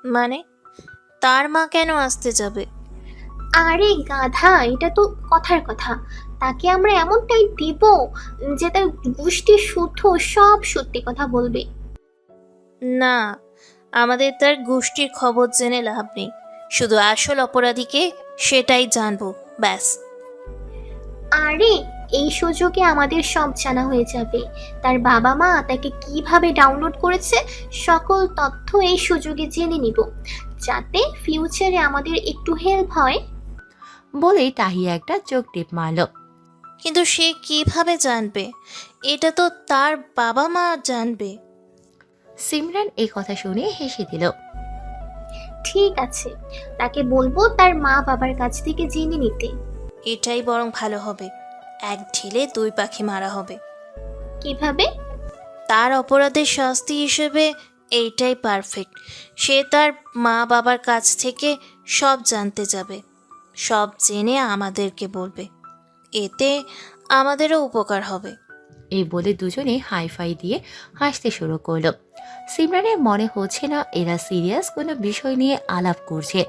মানে তার মা কেন আসতে যাবে? আরে গাধা, এটা তো কথার কথা। তাকে আমরা এমন টাইট দিব যে তার গোষ্ঠী শুদ্ধ সব সত্যি কথা বলবে। না, আমাদের তার গোষ্ঠীর খবর জেনে লাভ নেই, শুধু আসল অপরাধীকে সেটাই জানবো, ব্যাস। আরে এই সুযোগে আমাদের সব জানা হয়ে যাবে। তার বাবা মা তাকে কিভাবে ডাউনলোড করেছে সকল তথ্য এই সুযোগে জেনে নিব, যাতে ফিউচারে আমাদের একটু হেল্প হয়। বলেই তাহিয়া একটা চোখ টিপ মারল। কিন্তু সে কিভাবে জানবে? এটা তো তার বাবা মা জানবে। সিমরান এই কথা শুনে হেসে দিল। ঠিক আছে, তাকে বলবো তার মা বাবার কাছ থেকে জেনে নিতে। এটাই বরং ভালো হবে, এক ঢিলে দুই পাখি মারা হবে। কিভাবে? তার অপরাধের শাস্তি হিসেবে এইটাই পারফেক্ট। সে তার মা বাবার কাছ থেকে সব জানতে যাবে, সব জেনে আমাদেরকে বলবে, এতে আমাদেরও উপকার হবে। এই বলে দুজনে হাইফাই দিয়ে হাসতে শুরু করলো। সিমরানের মনে হচ্ছে না এরা সিরিয়াস কোনো বিষয় নিয়ে আলাপ করছে।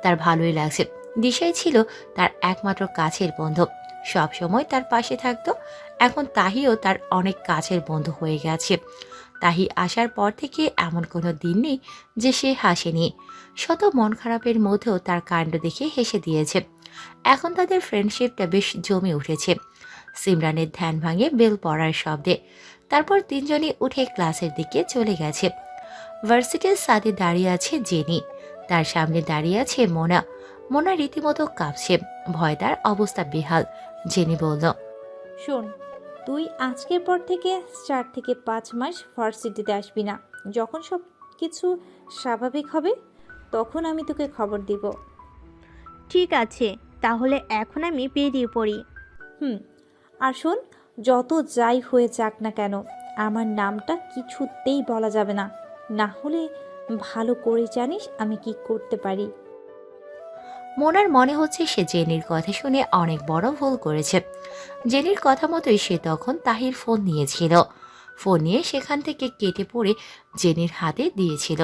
তার ভালোই লাগছে। দিশাই ছিল তার একমাত্র কাছের বন্ধু, সব সময় তার পাশে থাকতো। এখন তাহিও তার অনেক কাছের বন্ধু হয়ে গেছে। তাহি আসার পর থেকে এমন কোনো দিন নেই যে সে হাসেনি। শত মন খারাপের মধ্যেও তার কাণ্ড দেখে হেসে দিয়েছে। এখন তাদের ফ্রেন্ডশিপটা বেশ জমে উঠেছে। সিমরানের ধ্যান ভাঙে বেল পড়ার শব্দে। তারপর তিনজনই উঠে ক্লাসের দিকে চলে গেছে। ভার্সিটির সাথে দাঁড়িয়ে আছে জেনি, তার সামনে দাঁড়িয়ে আছে মোনা। মোনা রীতিমতো কাঁপছে, ভয় তার অবস্থা বেহাল। জেনি বলল, শোন, তুই আজকের পর থেকে 4 থেকে 5 মাস ভার্সিটিতে আসবি না। যখন সব কিছু স্বাভাবিক হবে তখন আমি তোকে খবর দিব। ঠিক আছে, তাহলে এখন আমি বেরিয়ে পড়ি। হুম। আর শোন, যত যাই হয়ে যাক না কেন, আমার নামটা কিছুতেই বলা যাবে না, না হলে ভালো করে জানিস আমি কি করতে পারি। মোনার মনে হচ্ছে সে জেনির কথা শুনে অনেক বড় ভুল করেছে। জেনির কথা মতোই সে তখন তাহির ফোন নিয়েছিল। ফোন নিয়ে সেখান থেকে কেটে পড়ে জেনির হাতে দিয়েছিল।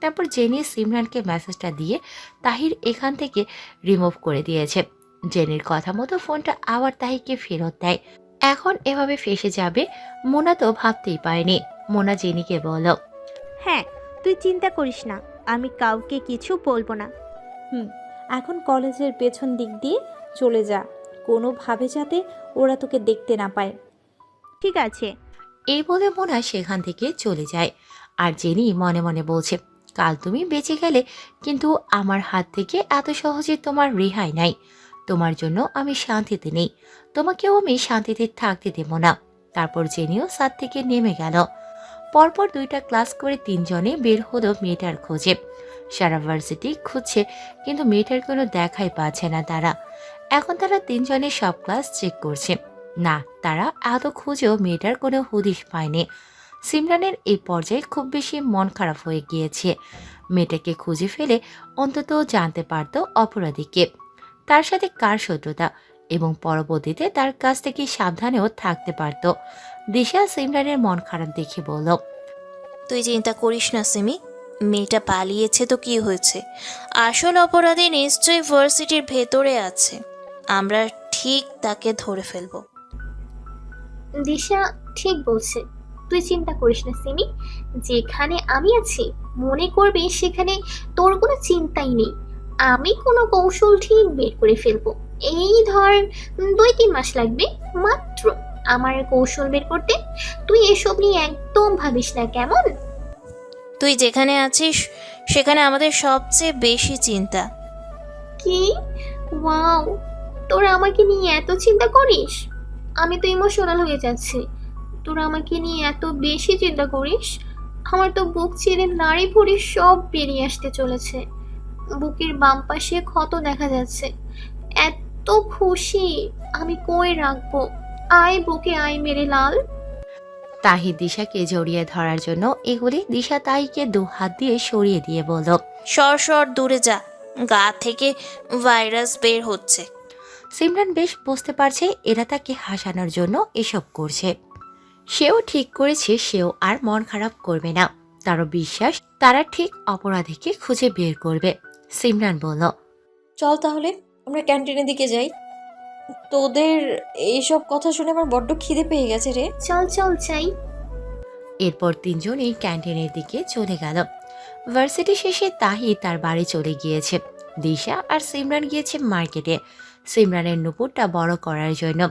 তারপর জেনি সিমরানকে মেসেজটা দিয়ে তাহির এখান থেকে রিমুভ করে দিয়েছে। জেনির কথা মতো ফোনটা আবার তাহিরকে ফেরত দেয়। এখন এভাবে ফেসে যাবে মোনা তো ভাবতেই পারেনি। মোনা জেনিকে বলল, হ্যাঁ, তুই চিন্তা করিস না, আমি কাউকে কিছু বলবো না। হুম। এখন কলেজের পেছন দিক দিয়ে চলে যা, কোনোভাবে যাতে ওরা তোকে দেখতে না পায়। ঠিক আছে। এই বলে মোনা সেখান থেকে চলে যায়। আর জেনি মনে মনে বলছে, কাল তুমি বেঁচে গেলে, কিন্তু আমার হাত থেকে এত সহজে তোমার রেহাই নাই। তোমার জন্য আমি শান্তিতে নেই, তোমাকেও আমি শান্তিতে থাকতে দেব না। তারপর জেনিও ছাদ থেকে নেমে গেল। পরপর 2টা ক্লাস করে তিনজনে বের হলো মেয়েটার খোঁজে। সারা ভার্সিটি খুঁজছে, কিন্তু মেয়েটার কোনো দেখাই পাচ্ছে না তারা। এখন তারা তিনজনে সব ক্লাস চেক করছে। না, তারা এত খুঁজেও মেয়েটার কোনো হদিশ পায়নি। সিমরানের এই পর্যায়ে খুব বেশি মন খারাপ হয়ে গিয়েছে। মেয়েটাকে খুঁজে ফেলে অন্তত জানতে পারত অপরাধীকে, তার সাথে কার শত্রুতা, এবং পরবর্তীতে তার কাছ থেকে সাবধানেও থাকতে পারত। দিশা সিমরানের মন খারাপ দেখে বলল, তুই চিন্তা করিস না সিমি, মেয়েটা পালিয়েছে তো কি হয়েছে, আসল অপরাধী নিশ্চয়ই ভার্সিটির ভেতরে আছে, আমরা ঠিক তাকে ধরে ফেলবো। দিশা ঠিক বলছে, তুই চিন্তা করিস না সিমি। যেখানে আমি আছি মনে করবি সেখানে তোর কোনো চিন্তাই নেই। আমি কোনো কৌশল ঠিক বের করে ফেলবো। এই ধর 2-3 মাস লাগবে মাত্র আমার কৌশল বের করতে। তুই এসব নিয়ে একদম ভাবিস না, কেমন? তুই যেখানে আছিস সেখানে আমাদের সবচেয়ে বেশি চিন্তা। কি? ওয়াও, তোরা আমাকে নিয়ে এত চিন্তা করিস? আমি তো ইমোশনাল হয়ে যাচ্ছি। তোরা আমাকে নিয়ে এত বেশি চিন্তা করিস, আমার তো বুক চিরে নাড়ি ভুড়ি সব বেরিয়ে আসতে চলেছে। বুকের বাম পাশে ক্ষত দেখা যাচ্ছে। এত খুশি আমি কই রাখবো? আয় বুকে আয় মেরে লাল। তাহি দিশাকে জড়িয়ে ধরার জন্য এগুলি দিশা তাহিকে 2 হাত দিয়ে সরিয়ে দিয়ে বলল, সর সর দূরে যা, গা থেকে ভাইরাস বের হচ্ছে। সিমরান বেশ বুঝতে পারছে এরা তাকে হাসানোর জন্য এসব করছে। সেও ঠিক করেছে সেও আর মন খারাপ করবে না। তারও বিশ্বাস তারা ঠিক অপরাধীকে খুঁজে বের করবে। সিমরান বলল, চল তাহলে আমরা ক্যান্টিনের দিকে যাই। তোদের এইসব কথা শুনে আমার বড্ড খিদে পেয়ে গেছে রে। চল চল চাই। এরপর তিনজনই ক্যান্টিনের দিকে চলে গেল। ভার্সিটি শেষে তাহি তার বাড়ি চলে গিয়েছে। দিশা আর সিমরান গিয়েছে মার্কেটে সিমরানের নুপুরটা বড় করার জন্য।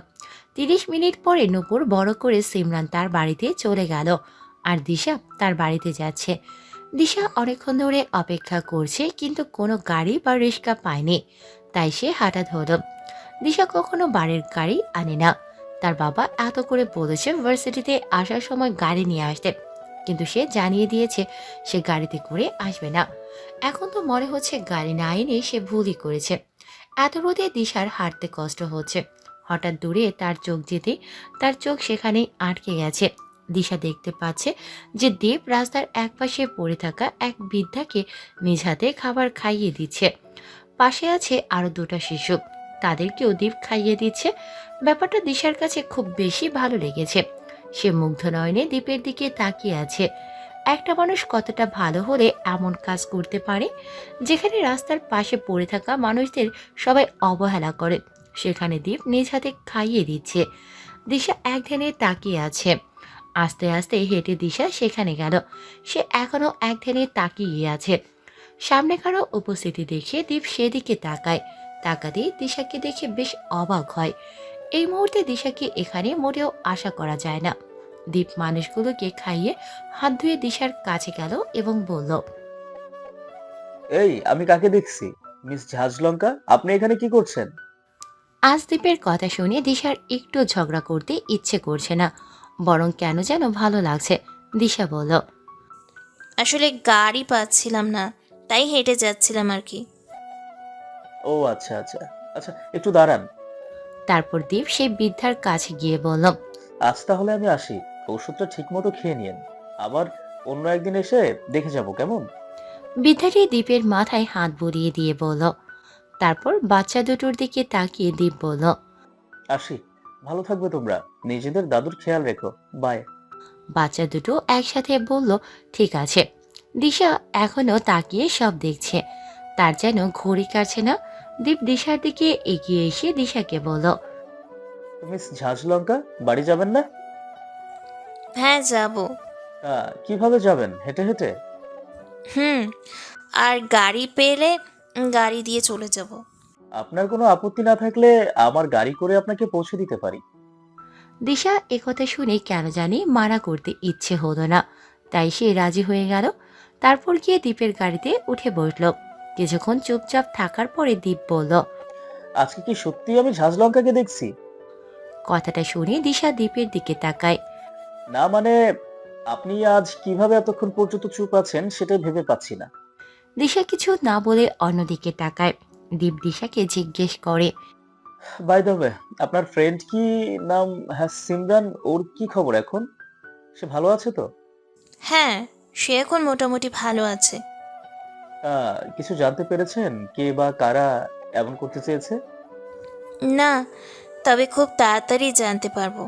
30 মিনিট পরে নুপুর বড় করে সিমরান তার বাড়িতে চলে গেল আর দিশা তার বাড়িতে যাচ্ছে। দিশা অনেকক্ষণ ধরে অপেক্ষা করছে কিন্তু কোনো গাড়ি বা রিক্সা পায়নি, তাই সে হাঁটা ধরল। দিশা কখনো বাড়ির গাড়ি আনে না। তার বাবা এত করে বলেছে ভার্সিটিতে আসার সময় গাড়ি নিয়ে আসতে, কিন্তু সে জানিয়ে দিয়েছে সে গাড়িতে করে আসবে না। এখন তো মনে হচ্ছে গাড়ি না এনে সে ভুলই করেছে। এত রোদে দিশার হাঁটতে কষ্ট হচ্ছে। হঠাৎ দূরে তার চোখ যেতে তার চোখ সেখানেই আটকে গেছে। দিশা দেখতে পাচ্ছে যে দেব রাস্তার একপাশে পড়ে থাকা এক বৃদ্ধাকে নিজ হাতে খাবার খাইয়ে দিচ্ছে। পাশে আছে আরো 2টা শিশু, তাদেরকেও দেব খাইয়ে দিচ্ছে। ব্যাপারটা দিশার কাছে খুব বেশি ভালো লেগেছে। সে মুগ্ধ নয়নে দীপের দিকে তাকিয়ে আছে। একটা মানুষ কতটা ভালো হলে এমন কাজ করতে পারে, যেখানে রাস্তার পাশে পড়ে থাকা মানুষদের সবাই অবহেলা করে, সেখানে দীপ নিজ হাতে খাইয়ে দিচ্ছে। দিশা এক ধ্যানে তাকিয়ে আছে। আস্তে আস্তে হেঁটে দিশা সেখানে গেল। সে এখনো এক ধ্যানে তাকিয়ে আছে। সামনে কারো উপস্থিতি দেখে দীপ সেদিকে তাকায়। তাকাতেই দিশাকে দেখে বেশ অবাক হয়। এই মুহূর্তে দিশাকে এখানে মোটেও আশা করা যায় না। দীপ মানুষগুলোকে খাইয়ে হাত ধুয়ে দিশার কাছে গেল এবং বলল, এই আমি কাকে দেখছি? মিস ঝাঁঝলঙ্কা, আপনি এখানে কি করছেন? আজ দীপের কথা শুনে দিশার একটু ঝগড়া করতে ইচ্ছে করছে না, বরং কেন যেন ভালো লাগছে। দিশা বলল, আসলে গাড়ি পাচ্ছিলাম না, তাই হেঁটে যাচ্ছিলাম আর কি। ও আচ্ছা আচ্ছা আচ্ছা, একটু দাঁড়ান। তারপর দীপ সেই বৃদ্ধার কাছে গিয়ে বলল, আজ তাহলে আমি আসি, ওষুধটা ঠিক মতো খেয়ে নিন। আবার অন্য একদিন এসে দেখে যাব, কেমন? বৃদ্ধাটি দীপের মাথায় হাত বুলিয়ে দিয়ে বলল। তারপর বাচ্চা দুটোর দিকে তাকিয়ে দীপ বলল, আসি, ভালো থাকবে তোমরা, নিজেদের দাদুর খেয়াল রেখো, বাই। বাচ্চা দুটো একসাথে বলল, ঠিক আছে। দিশা এখনো তাকিয়ে সব দেখছে। তার যেন ঘড়ি কাটছে না। দীপ দিশার দিকে এগিয়ে এসে দিশাকে বলল, মিস ঝাঁঝলঙ্কা, বাড়ি যাবেন না? হ্যাঁ যাব। কিভাবে যাবেন? হেঁটে হেঁটে? হুম, আর গাড়ি পেলে গাড়ি দিয়ে চলে যাব। আপনার কোনো আপত্তি না থাকলে আমার গাড়ি করে আপনাকে পৌঁছে দিতে পারি। দিশা একথা শুনে কেন জানি মানা করতে ইচ্ছে হলো না, তাই সে রাজি হয়ে গেল। তারপর গিয়ে দীপের গাড়িতে উঠে বসল। কিছুক্ষণ চুপচাপ থাকার পরে দীপ বলল, আজকে কি সত্যি আমি ঝাঁঝলঙ্কাকে দেখছি? কথাটা শুনে দিশা দীপের দিকে তাকায়। না মানে, আপনি আজ কিভাবে এতক্ষণ পর্যন্ত চুপ আছেন সেটাই ভেবে পাচ্ছি না। দিশা কিছু না বলে অন্যদিকে তাকায়। দীপ দিশাকে জিজ্ঞেস করে, বাই দ্য ওয়ে, আপনার ফ্রেন্ড কি নাম? হ্যাঁ, সিমরান, ওর কি খবর এখন? সে ভালো আছে তো? হ্যাঁ, সে এখন মোটামুটি ভালো আছে। কিছু জানতে পেরেছেন কে বা কারা এমন করতে চেয়েছে? না, তবে খুব তাড়াতাড়ি জানতে পারবো।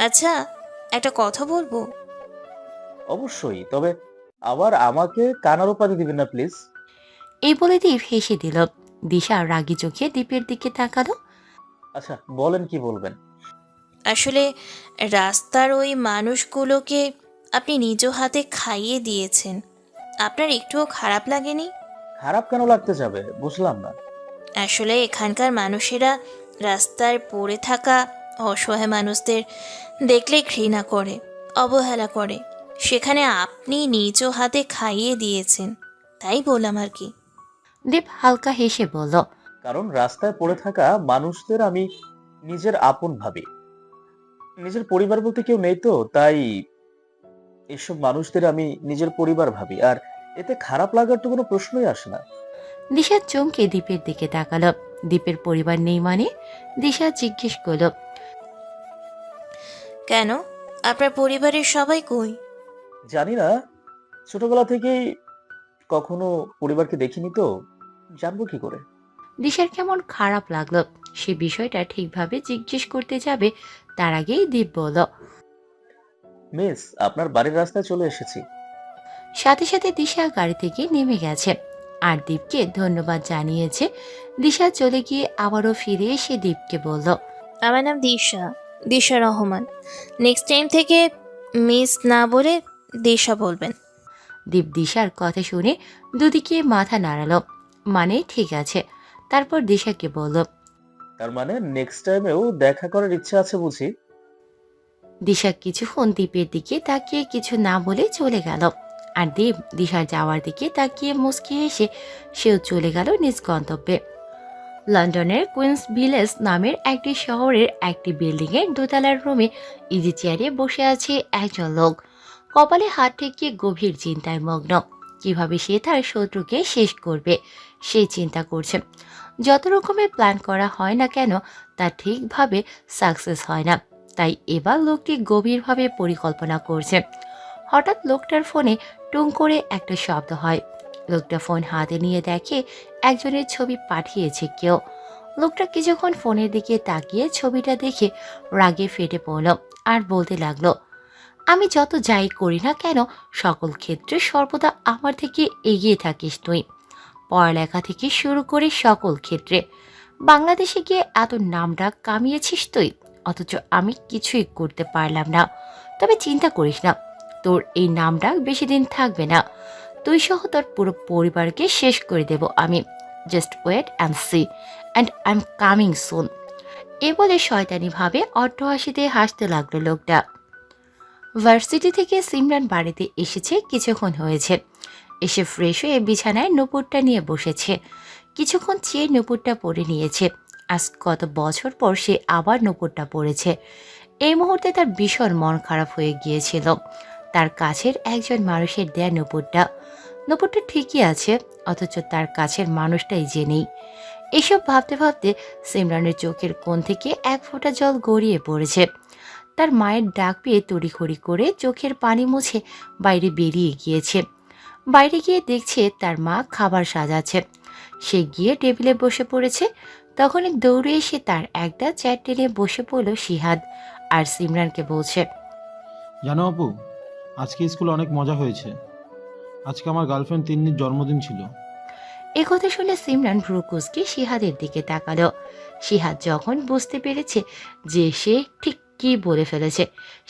আচ্ছা, একটা কথা বলবো? অবশ্যই, তবে আবার আমাকে কানার উপাধি দিবেন না প্লিজ। এই বলে দীপ হেসে দিল। দিশা রাগী চোখে দীপের দিকে তাকালো। আচ্ছা, বলেন কি বলবেন। আসলে রাস্তার ওই মানুষগুলোকে আপনি নিজ হাতে খাইয়ে দিয়েছেন। আপনার একটুও খারাপ লাগেনি? খারাপ কেন লাগতে যাবে, বুঝলাম না। আসলে এখানকার মানুষেরা রাস্তার পড়ে থাকা অসহায় মানুষদের দেখলে ঘৃণা করে, অবহেলা করে। সেখানে আপনি নিজ হাতে খাইয়ে দিয়েছেন, তাই বললাম আর কি। দীপ হালকা হেসে বলল, কারণ রাস্তায় পড়ে থাকা মানুষদের আমি নিজের আপন ভাবি। নিজের পরিবার বলতে কেউ নেই তো, তাই এসব মানুষদের আমি নিজের পরিবার ভাবি, আর এতে খারাপ লাগার তো কোনো প্রশ্নই আসে না। দিশা চমকে দীপের দিকে তাকালো। দীপের পরিবার নেই মানে? দিশা জিজ্ঞেস করল, কেন, আপনার পরিবারের সবাই কই? জানি না, ছোটবেলা থেকেই কখনো পরিবারকে দেখিনি তো, জানবো কি করে? দিশার কেমন খারাপ লাগলো। সে বিষয়টা ঠিকভাবে জিজ্ঞেস করতে যাবে তার আগেই দীপ বলল, মিস, আপনার বাড়ির রাস্তায় চলে এসেছি। সাথে সাথে দিশা গাড়ি থেকে নেমে গেছে আর দীপকে ধন্যবাদ জানিয়েছে। দিশা চলে গিয়ে আবারও ফিরে এসে দীপকে বলল, আমার নাম দিশা, দিশা রহমান। নেক্সট টাইম থেকে মিস না বলে দিশা বলবেন। দীপ দিশার কথা শুনে দুদিকে মাথা নাড়ালো, মানে ঠিক আছে। তারপর দিশাকে বলল, তার মানে নেক্সট টাইমেও দেখা করার ইচ্ছা আছে বুঝি? দিশা কিছুক্ষণ দীপের দিকে তাকিয়ে কিছু না বলে চলে গেল। আর দীপ দিশার যাওয়ার দিকে তাকিয়ে মুচকি এসে সেও চলে গেল নিজ গন্তব্যে। লন্ডনের কুইন্স ভিলেজ নামের একটি শহরের একটি বিল্ডিংয়ের দোতলার রুমে ইজি চেয়ারে বসে আছে একজন লোক। কপালে হাত ঠেকিয়ে গভীর চিন্তায় মগ্ন। কিভাবে সে তার শত্রুকে শেষ করবে সেই চিন্তা করছে। যত রকমের প্ল্যান করা হয় না কেন তা ঠিকভাবে সাকসেস হয় না, তাই এবার লোকটি গভীরভাবে পরিকল্পনা করছে। হঠাৎ লোকটার ফোনে টুং করে একটা শব্দ হয়। লোকটা ফোন হাতে নিয়ে দেখে একজনের ছবি পাঠিয়েছে কেউ। লোকটা কিছুক্ষণ ফোনের দিকে তাকিয়ে ছবিটা দেখে রাগে ফেটে পড়ল আর বলতে লাগলো, আমি যত যাই করি না কেন সকল ক্ষেত্রে সর্বদা আমার থেকে এগিয়ে থাকিস তুই। পড়ালেখা থেকে শুরু করে সকল ক্ষেত্রে বাংলাদেশে গিয়ে এত নামডাক কামিয়েছিস তুই, অথচ আমি কিছুই করতে পারলাম না। তবে চিন্তা করিস না, তোর এই নামডাক বেশি দিন থাকবে না। তুই সহ তোর পুরো পরিবারকে শেষ করে দেব আমি। Just wait and see, and I am coming soon. এ বলে শয়তানিভাবে অট্টহাসিতে হাসতে লাগলো লোকটা। ভার্সিটি থেকে সিমরান বাড়িতে এসেছে কিছুক্ষণ হয়েছে। এসে ফ্রেশ হয়ে বিছানায় নুপুরটা নিয়ে বসেছে। কিছুক্ষণ চেয়ে নুপুরটা পরে নিয়েছে। আজ কত বছর পর সে আবার নুপুরটা পরেছে। এই মুহূর্তে তার ভীষণ মন খারাপ হয়ে গিয়েছিল। তার কাছের একজন মানুষের দেয়া নুপুরটা ঠিকই আছে, অথচ তার কাছের মানুষটাই যে নেই। এসব ভাবতে ভাবতে সিমরানের চোখের কোণ থেকে এক ফোঁটা জল গড়িয়ে পড়েছে। তার মায়ের ডাক পেয়ে তড়িঘড়ি করে চোখের পানি মুছে বাইরে বেরিয়ে গিয়েছে। বাইরে গিয়ে দেখছে তার মা খাবার সাজাচ্ছে। সে গিয়ে টেবিলে বসে পড়েছে। তখনই দৌড়ে এসে তার একটা চেয়ার টেনে বসে পড়ল সিহাদ আর সিমরানকে বলছে, জানো আপু, আজকে স্কুলে অনেক মজা হয়েছে। আজকে আমার গার্লফ্রেন্ড তিন্নির জন্মদিন ছিল। এ কথা শুনে সিমরান ভ্রুকুচকে সিহাদের দিকে তাকালো। সিহাদ যখন বুঝতে পেরেছে যে সে ঠিক কি বলে ফেলেছে,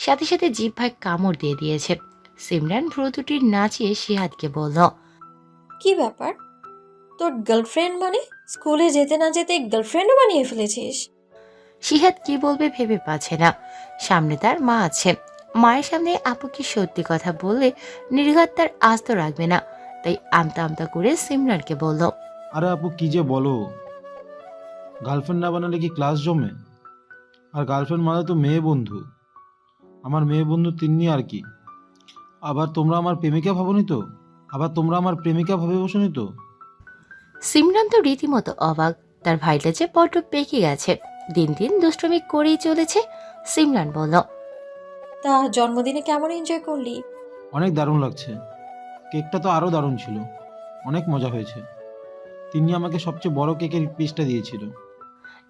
সাথে সাথে জিহ্বায় কামড় দিয়ে দিয়েছে। সিমরান ভ্রু দুটি নাচিয়ে সিহাদকে বলল, কি ব্যাপার, তোর গার্লফ্রেন্ড মানে স্কুলে যেতে না যেতে গার্লফ্রেন্ডও বানিয়ে ফেলেছিস? সিহাদ কি বলবে ভেবে পাচ্ছে না। সামনে তার মা আছে। মায়ের সামনে আপুকে সত্যি কথা বললে নির্ঘাত তার আস্ত রাখবে না, তাই আমতা আমতা করে সিমরানকে বলল, আরে আপু কি যে বলো, গার্লফ্রেন্ড না বানালে কি ক্লাস জমে? আর গার্লফ্রেন্ড মানে তো মেয়ে বন্ধু। আমার মেয়ে বন্ধু তিন্নি আর কি। আবার তোমরা আমার প্রেমিকা ভাবনি তো? ভাবে বসনি তো? সিমরান তো রীতিমতো অবাক। তার ভাইটা যে বড্ড পেকে গেছে, দিন দিন দুষ্টুমি করেই চলেছে। সিমরান বলল, তা জন্মদিনে কেমন এনজয় করলি? অনেক দারুণ লাগছে। কেকটা তো আরো দারুণ ছিল, অনেক মজা হয়েছে। তিন্নি আমাকে সবচেয়ে বড় কেকের পিসটা দিয়েছিল।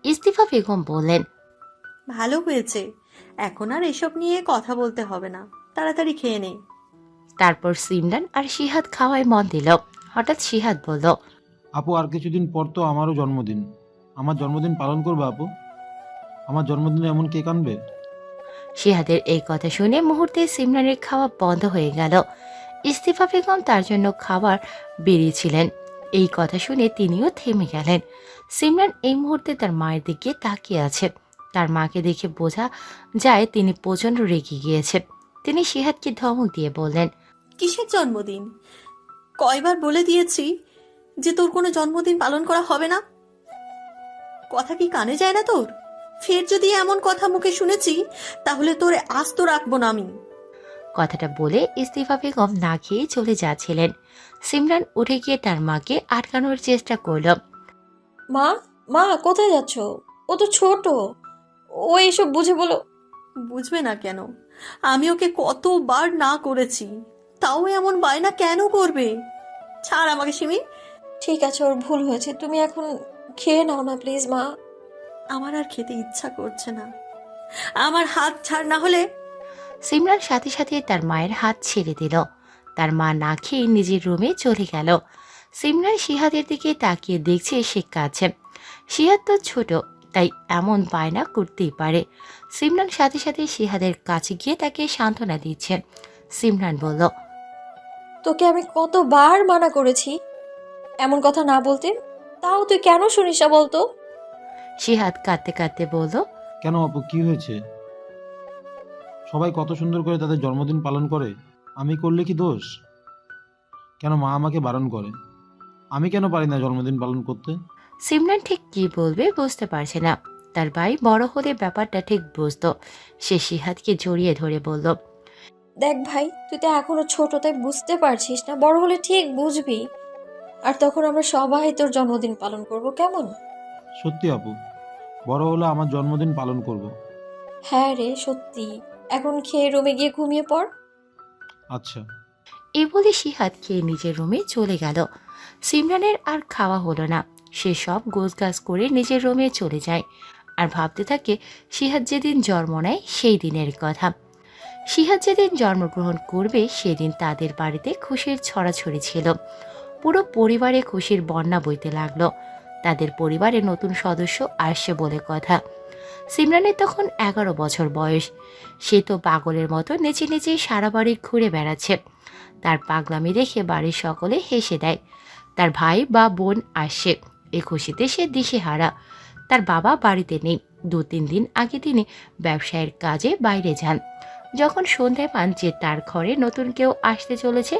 ইস্তিফা বেগম বললেন, ভালো হয়েছে, এখন আর এসব নিয়ে কথা বলতে হবে না, তাড়াতাড়ি খেয়ে নে। তারপর সিমরান আর সিহাদ খাওয়ায় মন দিল। হঠাৎ সিহাদ বলল, আপু আর কিছুদিন পর তো আমারও জন্মদিন। আমার জন্মদিন পালন করবে আপু? আমার জন্মদিনে এমন কেক আনবে? সিহাদের এই কথা শুনে মুহূর্তে সিমরানের খাওয়া বন্ধ হয়ে গেল। ইস্তিফা বেগম তার জন্য খাবার বেরিয়েছিলেন। এই কথা শুনে তিনিও থেমে গেলেন। সিমরান এই মুহূর্তে তার মায়ের দিকে তাকিয়ে আছে। তার মাকে দেখে বোঝা যায় তিনি প্রচণ্ড রেগে গিয়েছে। তিনি সিহাদকে ধমক দিয়ে বললেন, কিসের জন্মদিন? কয়বার বলে দিয়েছি যে তোর কোনো জন্মদিন পালন করা হবে না? কথা কি কানে যায় না তোর? ফের যদি এমন কথা মুখে শুনেছি তাহলে তোর আস্ত রাখবো না আমি। কথাটা বলে ইস্তিফা বেগম না খেয়ে চলে যাচ্ছিলেন। সিমরান উঠে গিয়ে তার মাকে আটকানোর চেষ্টা করল। মা, মা কোথায় যাচ্ছ? ও তো ছোট, ও এসব বুঝে বলো। বুঝবে না কেন? আমি ওকে কতবার না করেছি, তাও এমন বায়না কেন করবে? ছাড় আমাকে সিমি। ঠিক আছে, ওর ভুল হয়েছে, তুমি এখন খেয়ে নাও না প্লিজ মা। আমার আর খেতে ইচ্ছা করছে না, আমার হাত ছাড় না হলে। সিমরান সাথে সাথে তার মায়ের হাত ছেড়ে দিল। তার মা না খেয়ে নিজের রুমে চলে গেল। সিমরান শিহাদের দিকে তাকিয়ে দেখছে সে কাঁদছে। শিহাদ তো ছোট, তাই এমন বায়না করতেই পারে। সিমরান সাথে সাথে শিহাদের কাছে গিয়ে তাকে সান্ত্বনা দিচ্ছে। সিমরান বলল, তোকে আমি কতবার মানা করেছি এমন কথা না বলতে, তাও তুই কেন শুনিস না বলতো? শিহাদ কাঁদতে কাঁদতে বলল, কেন আপু, কি হয়েছে? সবাই কত সুন্দর করে তাদের জন্মদিন পালন করে, আমি করলে কি দোষ? কেন মা আমাকে বারণ করে, আমি কেন পারি না জন্মদিন পালন করতে? সিমরান ঠিক কি বলবে বুঝতে পারছে না। তার ভাই বড় হলে ব্যাপারটা ঠিক বুঝতো। সে শিহাদকে জড়িয়ে ধরে বলল, দেখ ভাই, তুই তো এখনো ছোট, তাই বুঝতে পারছিস না, বড় হলে ঠিক বুঝবি। আর তখন আমরা সবাই তোর জন্মদিন পালন করব, কেমন? সত্যি আপু, বড় হলে আমার জন্মদিন পালন করব। হ্যাঁ রে, সত্যি। এখন খেয়ে রুমে গিয়ে ঘুমিয়ে পড়। আচ্ছা। এই বলে শিহাদ খেয়ে নিজের রুমে চলে গেল। সিমরানের আর খাওয়া হলো না। সে সব গোছগাছ করে নিজের রুমে চলে যায় আর ভাবতে থাকে শিহাদ যেদিন জন্ম নেয় সেই দিনের কথা। শিহাদ যেদিন জন্মগ্রহণ করবে সেদিন তাদের বাড়িতে খুশির ছড়াছড়ি ছিল। পুরো পরিবারে খুশির বন্যা বইতে লাগলো। তাদের পরিবারে নতুন সদস্য আসছে বলে কথা। সিমরানের তখন 11 বছর বয়স। সে তো পাগলের মতো নেচে নেচে সারা বাড়ি ঘুরে বেড়াচ্ছে। তার পাগলামি দেখে বাড়ির সকলে হেসে দেয়। তার ভাই বা বোন আসছে, এ খুশিতে সে দিশেহারা। তার বাবা বাড়িতে নেই। 2-3 দিন আগে তিনি ব্যবসায়ের কাজে বাইরে যান। যখন সন্ধ্যায় পান যে তার ঘরে নতুন কেউ আসতে চলেছে,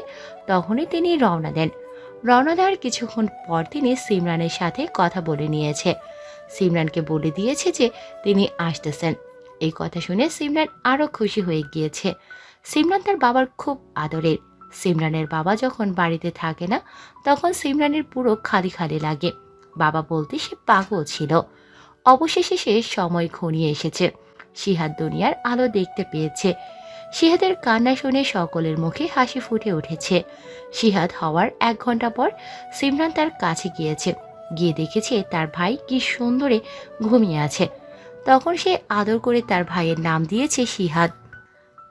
তখনই তিনি রওনা দেন। রওনা দেওয়ার কিছুক্ষণ পর তিনি সিমরানের সাথে কথা বলে নিয়েছে। সিমরানকে বলে দিয়েছে যে তিনি আসতেছেন। এই কথা শুনে সিমরান আরও খুশি হয়ে গিয়েছে। সিমরান তার বাবার খুব আদরের। সিমরানের বাবা যখন বাড়িতে থাকে না, তখন সিমরানের পুরো খালি খালি লাগে। বাবা বলতে সে পাগল ছিল। অবশেষে সে সময় ঘনিয়ে এসেছে। শিহাদ দুনিয়ার আলো দেখতে পেয়েছে। শিহাদের কান্না শুনে সকলের মুখে হাসি ফুটে উঠেছে। শিহাদ হওয়ার 1 ঘন্টা পর সিমরান তার কাছে গিয়েছে। গিয়ে দেখেছে তার ভাই কি সুন্দরে ঘুমিয়ে আছে। তখন সে আদর করে তার ভাইয়ের নাম দিয়েছে শিহাদ।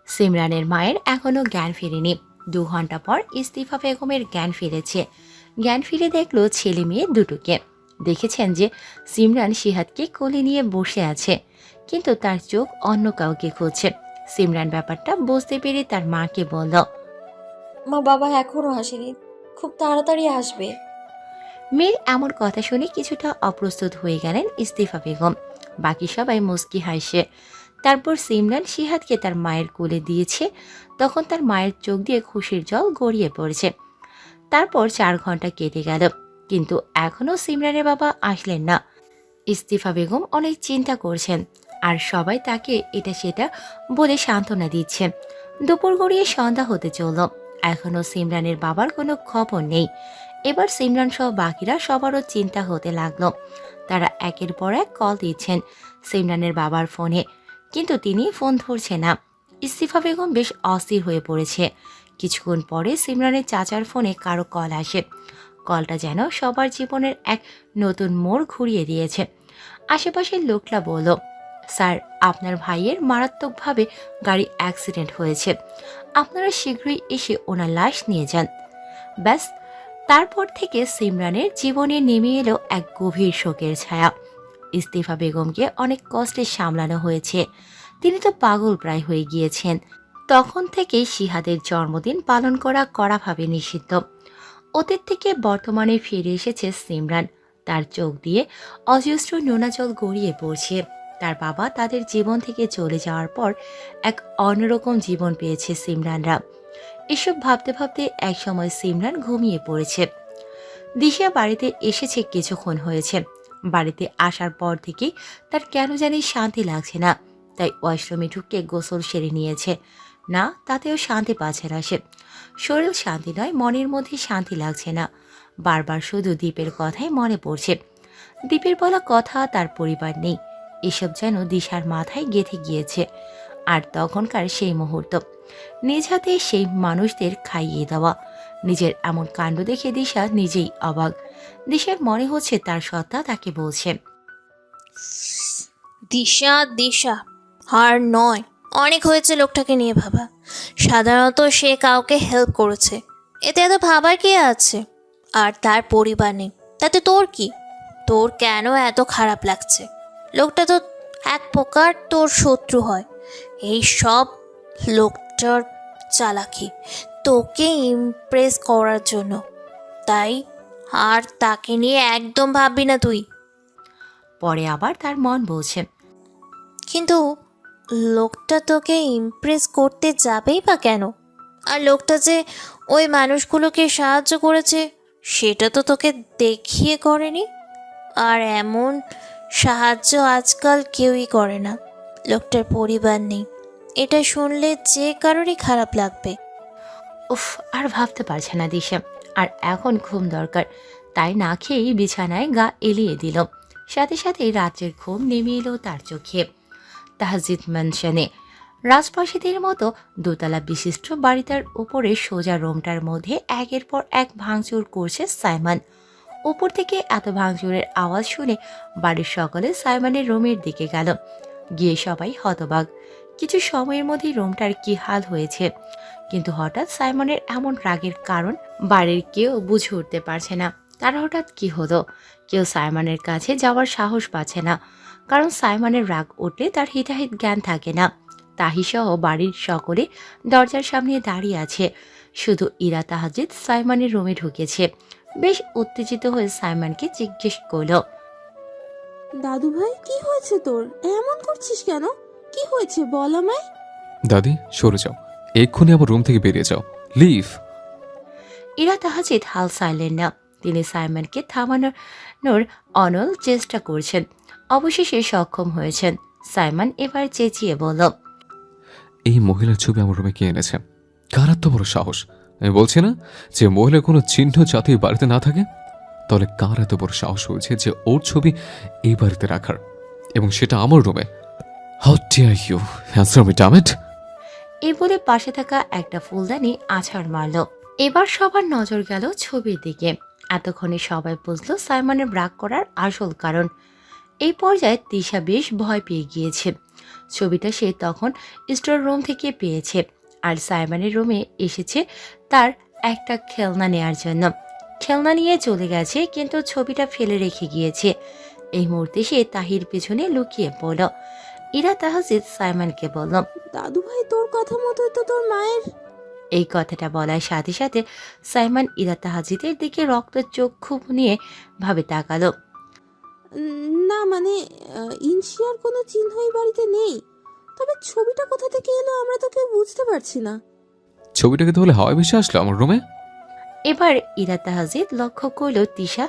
সিমরানের মায়ের এখনো জ্ঞান ফেরেনি। 2 ঘন্টা পর ইস্তিফা বেগমের জ্ঞান ফিরেছে। জ্ঞান ফিরে দেখলো ছেলে মেয়ে দুটোকে। দেখেছেন যে সিমরান শিহাদকে কোলে নিয়ে বসে আছে, কিন্তু তার চোখ অন্য কাউকে খুঁজছে। সিমরান ব্যাপারটা বুঝতে পেরে তার মাকে বলল, মা, বাবা এখনো আসেনি, খুব তাড়াতাড়ি আসবে। মেয়ের এমন কথা শুনে কিছুটা অপ্রস্তুত হয়ে গেলেন ইস্তিফা বেগম। বাকি সবাই মুস্কি হাসে। তারপর সিমরান শিহাদকে তার মায়ের কোলে দিয়েছে। তখন তার মায়ের চোখ দিয়ে খুশির জল গড়িয়ে পড়েছে। তারপর 4 ঘন্টা কেটে গেল, কিন্তু এখনও সিমরানের বাবা আসলেন না। ইস্তিফা বেগম অনেক চিন্তা করছেন, আর সবাই তাকে এটা সেটা বলে সান্ত্বনা দিচ্ছে। দুপুর গড়িয়ে সন্ধ্যা হতে চলল, এখনও সিমরানের বাবার কোনো খবর নেই। এবার সিমরান সহ বাকিরা সবারও চিন্তা হতে লাগলো। তারা একের পর এক কল দিচ্ছেন সিমরানের বাবার ফোনে, কিন্তু তিনি ফোন ধরছে না। ইস্তিফা বেগম বেশ অস্থির হয়ে পড়েছে। কিছুক্ষণ পরে সিমরানের চাচার ফোনে কারো কল আসে। কলটা যেন সবার জীবনের এক নতুন মোড় ঘুরিয়ে দিয়েছে। আশেপাশের লোকরা বলল, স্যার, আপনার ভাইয়ের মারাত্মকভাবে গাড়ি অ্যাক্সিডেন্ট হয়েছে, আপনারা শীঘ্রই এসে ওনার লাশ নিয়ে যান। ব্যাস, তারপর থেকে সিমরানের জীবনে নেমে এলো এক গভীর শোকের ছায়া। ইস্তিফা বেগমকে অনেক কষ্টে সামলানো হয়েছে। তিনি তো পাগল প্রায় হয়ে গিয়েছেন। তখন থেকেই শিহাদের জন্মদিন পালন করা কড়াভাবে নিষিদ্ধ। অতীত থেকে বর্তমানে ফিরে এসেছে সিমরান। তার চোখ দিয়ে অজস্র নোনা জল গড়িয়ে পড়ছে। তার বাবা তাদের জীবন থেকে চলে যাওয়ার পর এক অন্যরকম জীবন পেয়েছে সিমরানরা। এসব ভাবতে ভাবতে একসময় সিমরান ঘুমিয়ে পড়েছে। দিশা বাড়িতে এসেছে কিছুক্ষণ হয়েছে। বাড়িতে আসার পর থেকেই তার কেন জানি শান্তি লাগছে না। তাই ওয়াশরুমে ঢুকে গোসল সেরে নিয়েছে। না, তাতেও শান্তি পাচ্ছে না সে। শরীর শান্তি নয়, মনের মধ্যে শান্তি লাগছে না। বারবার শুধু দ্বীপের কথাই মনে পড়ছে। দ্বীপের বলা কথা তার পরিবার নেই, এসব যেন দিশার মাথায় গেঁথে গিয়েছে। আর তখনকার সেই মুহূর্ত, নিজ হাতে সেই মানুষদের খাইয়ে দেওয়া। নিজের এমন কাণ্ড দেখে দিশা নিজেই অবাক। দিশার মনে হচ্ছে তার সত্তা তাকে বলছে, দিশা, দিশা, আর নয়, অনেক হয়েছে লোকটাকে নিয়ে ভাবা। সাধারণত সে কাউকে হেল্প করেছে, এতে এত ভাবার কি আছে? আর তার পরিবার নেই, তাতে তোর কি? তোর কেন এত খারাপ লাগছে? লোকটা তো এক প্রকার তোর শত্রু হয়। এই সব লোকটার চালাকি, তোকে ইমপ্রেস করার জন্য। তাই আর তাকে নিয়ে একদম ভাববি না তুই। পরে আবার তার মন বলছে, কিন্তু লোকটা তোকে ইমপ্রেস করতে যাবেই বা কেন? আর লোকটা যে ওই মানুষগুলোকে সাহায্য করেছে সেটা তো তোকে দেখিয়ে করেনি। আর এমন সাহায্য আজকাল কেউই করে না। লোকটার পরিবার নেই, এটা শুনলে যে কারোরই খারাপ লাগবে। উফ, আর ভাবতে পারছে না দিশা। আর এখন ঘুম দরকার, তাই না খেয়েই বিছানায় গা এলিয়ে দিল। সাথে সাথেই রাত্রের ঘুম নেমে এলো তার চোখে। তাহজিদ ম্যানশনে রাজপ্রাসাদের মতো দোতলা বিশিষ্ট বাড়িটার উপরে সোজা রুমটার মধ্যে একের পর এক ভাঙচুর করছে সাইমন। উপর থেকে এত ভাঙচুরের আওয়াজ শুনে বাড়ির সকলে সাইমনের রুমের দিকে গেল। গিয়ে সবাই হতবাক। কিছু সময়ের মধ্যেই রুমটার কি হাল হয়েছে। কিন্তু হঠাৎ সাইমনের এমন রাগের কারণ বাড়ির কেউ বুঝে উঠতে পারছে না। তার হঠাৎ কি হলো? কেউ সাইমনের কাছে যাওয়ার সাহস পাচ্ছে না, কারণ সাইমনের রাগ উঠলে তার হিতাহিত জ্ঞান থাকে না। তাহিসহ বাড়ির সকলে দরজার সামনে দাঁড়িয়ে আছে। শুধু ইরা তাহাজিদ সাইমনের রুমে ঢুকেছে। বেশ উত্তেজিত হয়ে সাইমনকে জিজ্ঞেস করল, দাদু ভাই, কি হয়েছে তোর? এমন করছিস কেন? কি হয়েছে বল আমায়। দাদি, সরে যাও, এক্ষুনি আমার রুম থেকে বেরিয়ে যাও, লিভ। ইরা তাহাজিদ হাল ছাড়লেন না। তিনি সাইমনকে থামানোর অনল চেষ্টা করছেন। অবশেষে সক্ষম হয়েছেন। সাইমন এবার চেঁচিয়ে বলল, এই মহিলার ছবি আমার রুমে কে এনেছে? কার এত বড় সাহস? আমি বলছি না যে মহিলার কোনো চিহ্ন যাতে এই বাড়িতে না থাকে? তাহলে কার এত বড় সাহস হয়েছে যে ওর ছবি এই বাড়িতে রাখার, এবং সেটা আমার রুমে? How dare you, answer me damn it. এই বলে পাশে থাকা একটা ফুলদানি আছাড় মারল। এবার সবার নজর গেল ছবির দিকে। এতক্ষণে সবাই বুঝল সাইমনের রাগ করার আসল কারণ। এই পর্যায়ে তিশা বেশ ভয় পেয়ে গিয়েছে। ছবিটা সে তখন স্টোর রুম থেকে পেয়েছে, আর সাইমনের রুমে এসেছে তার একটা খেলনা নেয়ার জন্য। খেলনা নিয়ে চলে গেছে, কিন্তু ছবিটা ফেলে রেখে গিয়েছে। এই মুহূর্তে সে তাহির পেছনে লুকিয়ে পড়ল। ইরা তাহাজিদ সাইমনকে বলল, দাদু ভাই, তোর কথা মতোই তো তোর মায়ের। এই কথাটা বলার সাথে সাথে সাইমন ইরা তাহাজিদের দিকে রক্ত চক্ষু নিয়ে ভাবে তাকালো। না মানে, ইনশিয়ার কোনো চিহ্নই বাড়িতে নেই। তবে ছবিটা কোথা থেকে এলো আমরা তো কেউ বুঝতে পারছি না। ছবিটাকে তাহলে হাওয়ায় ভেসে আসলো আমার রুমে? এবার ইরা তাহাজিদ লক্ষ্য করল তিশা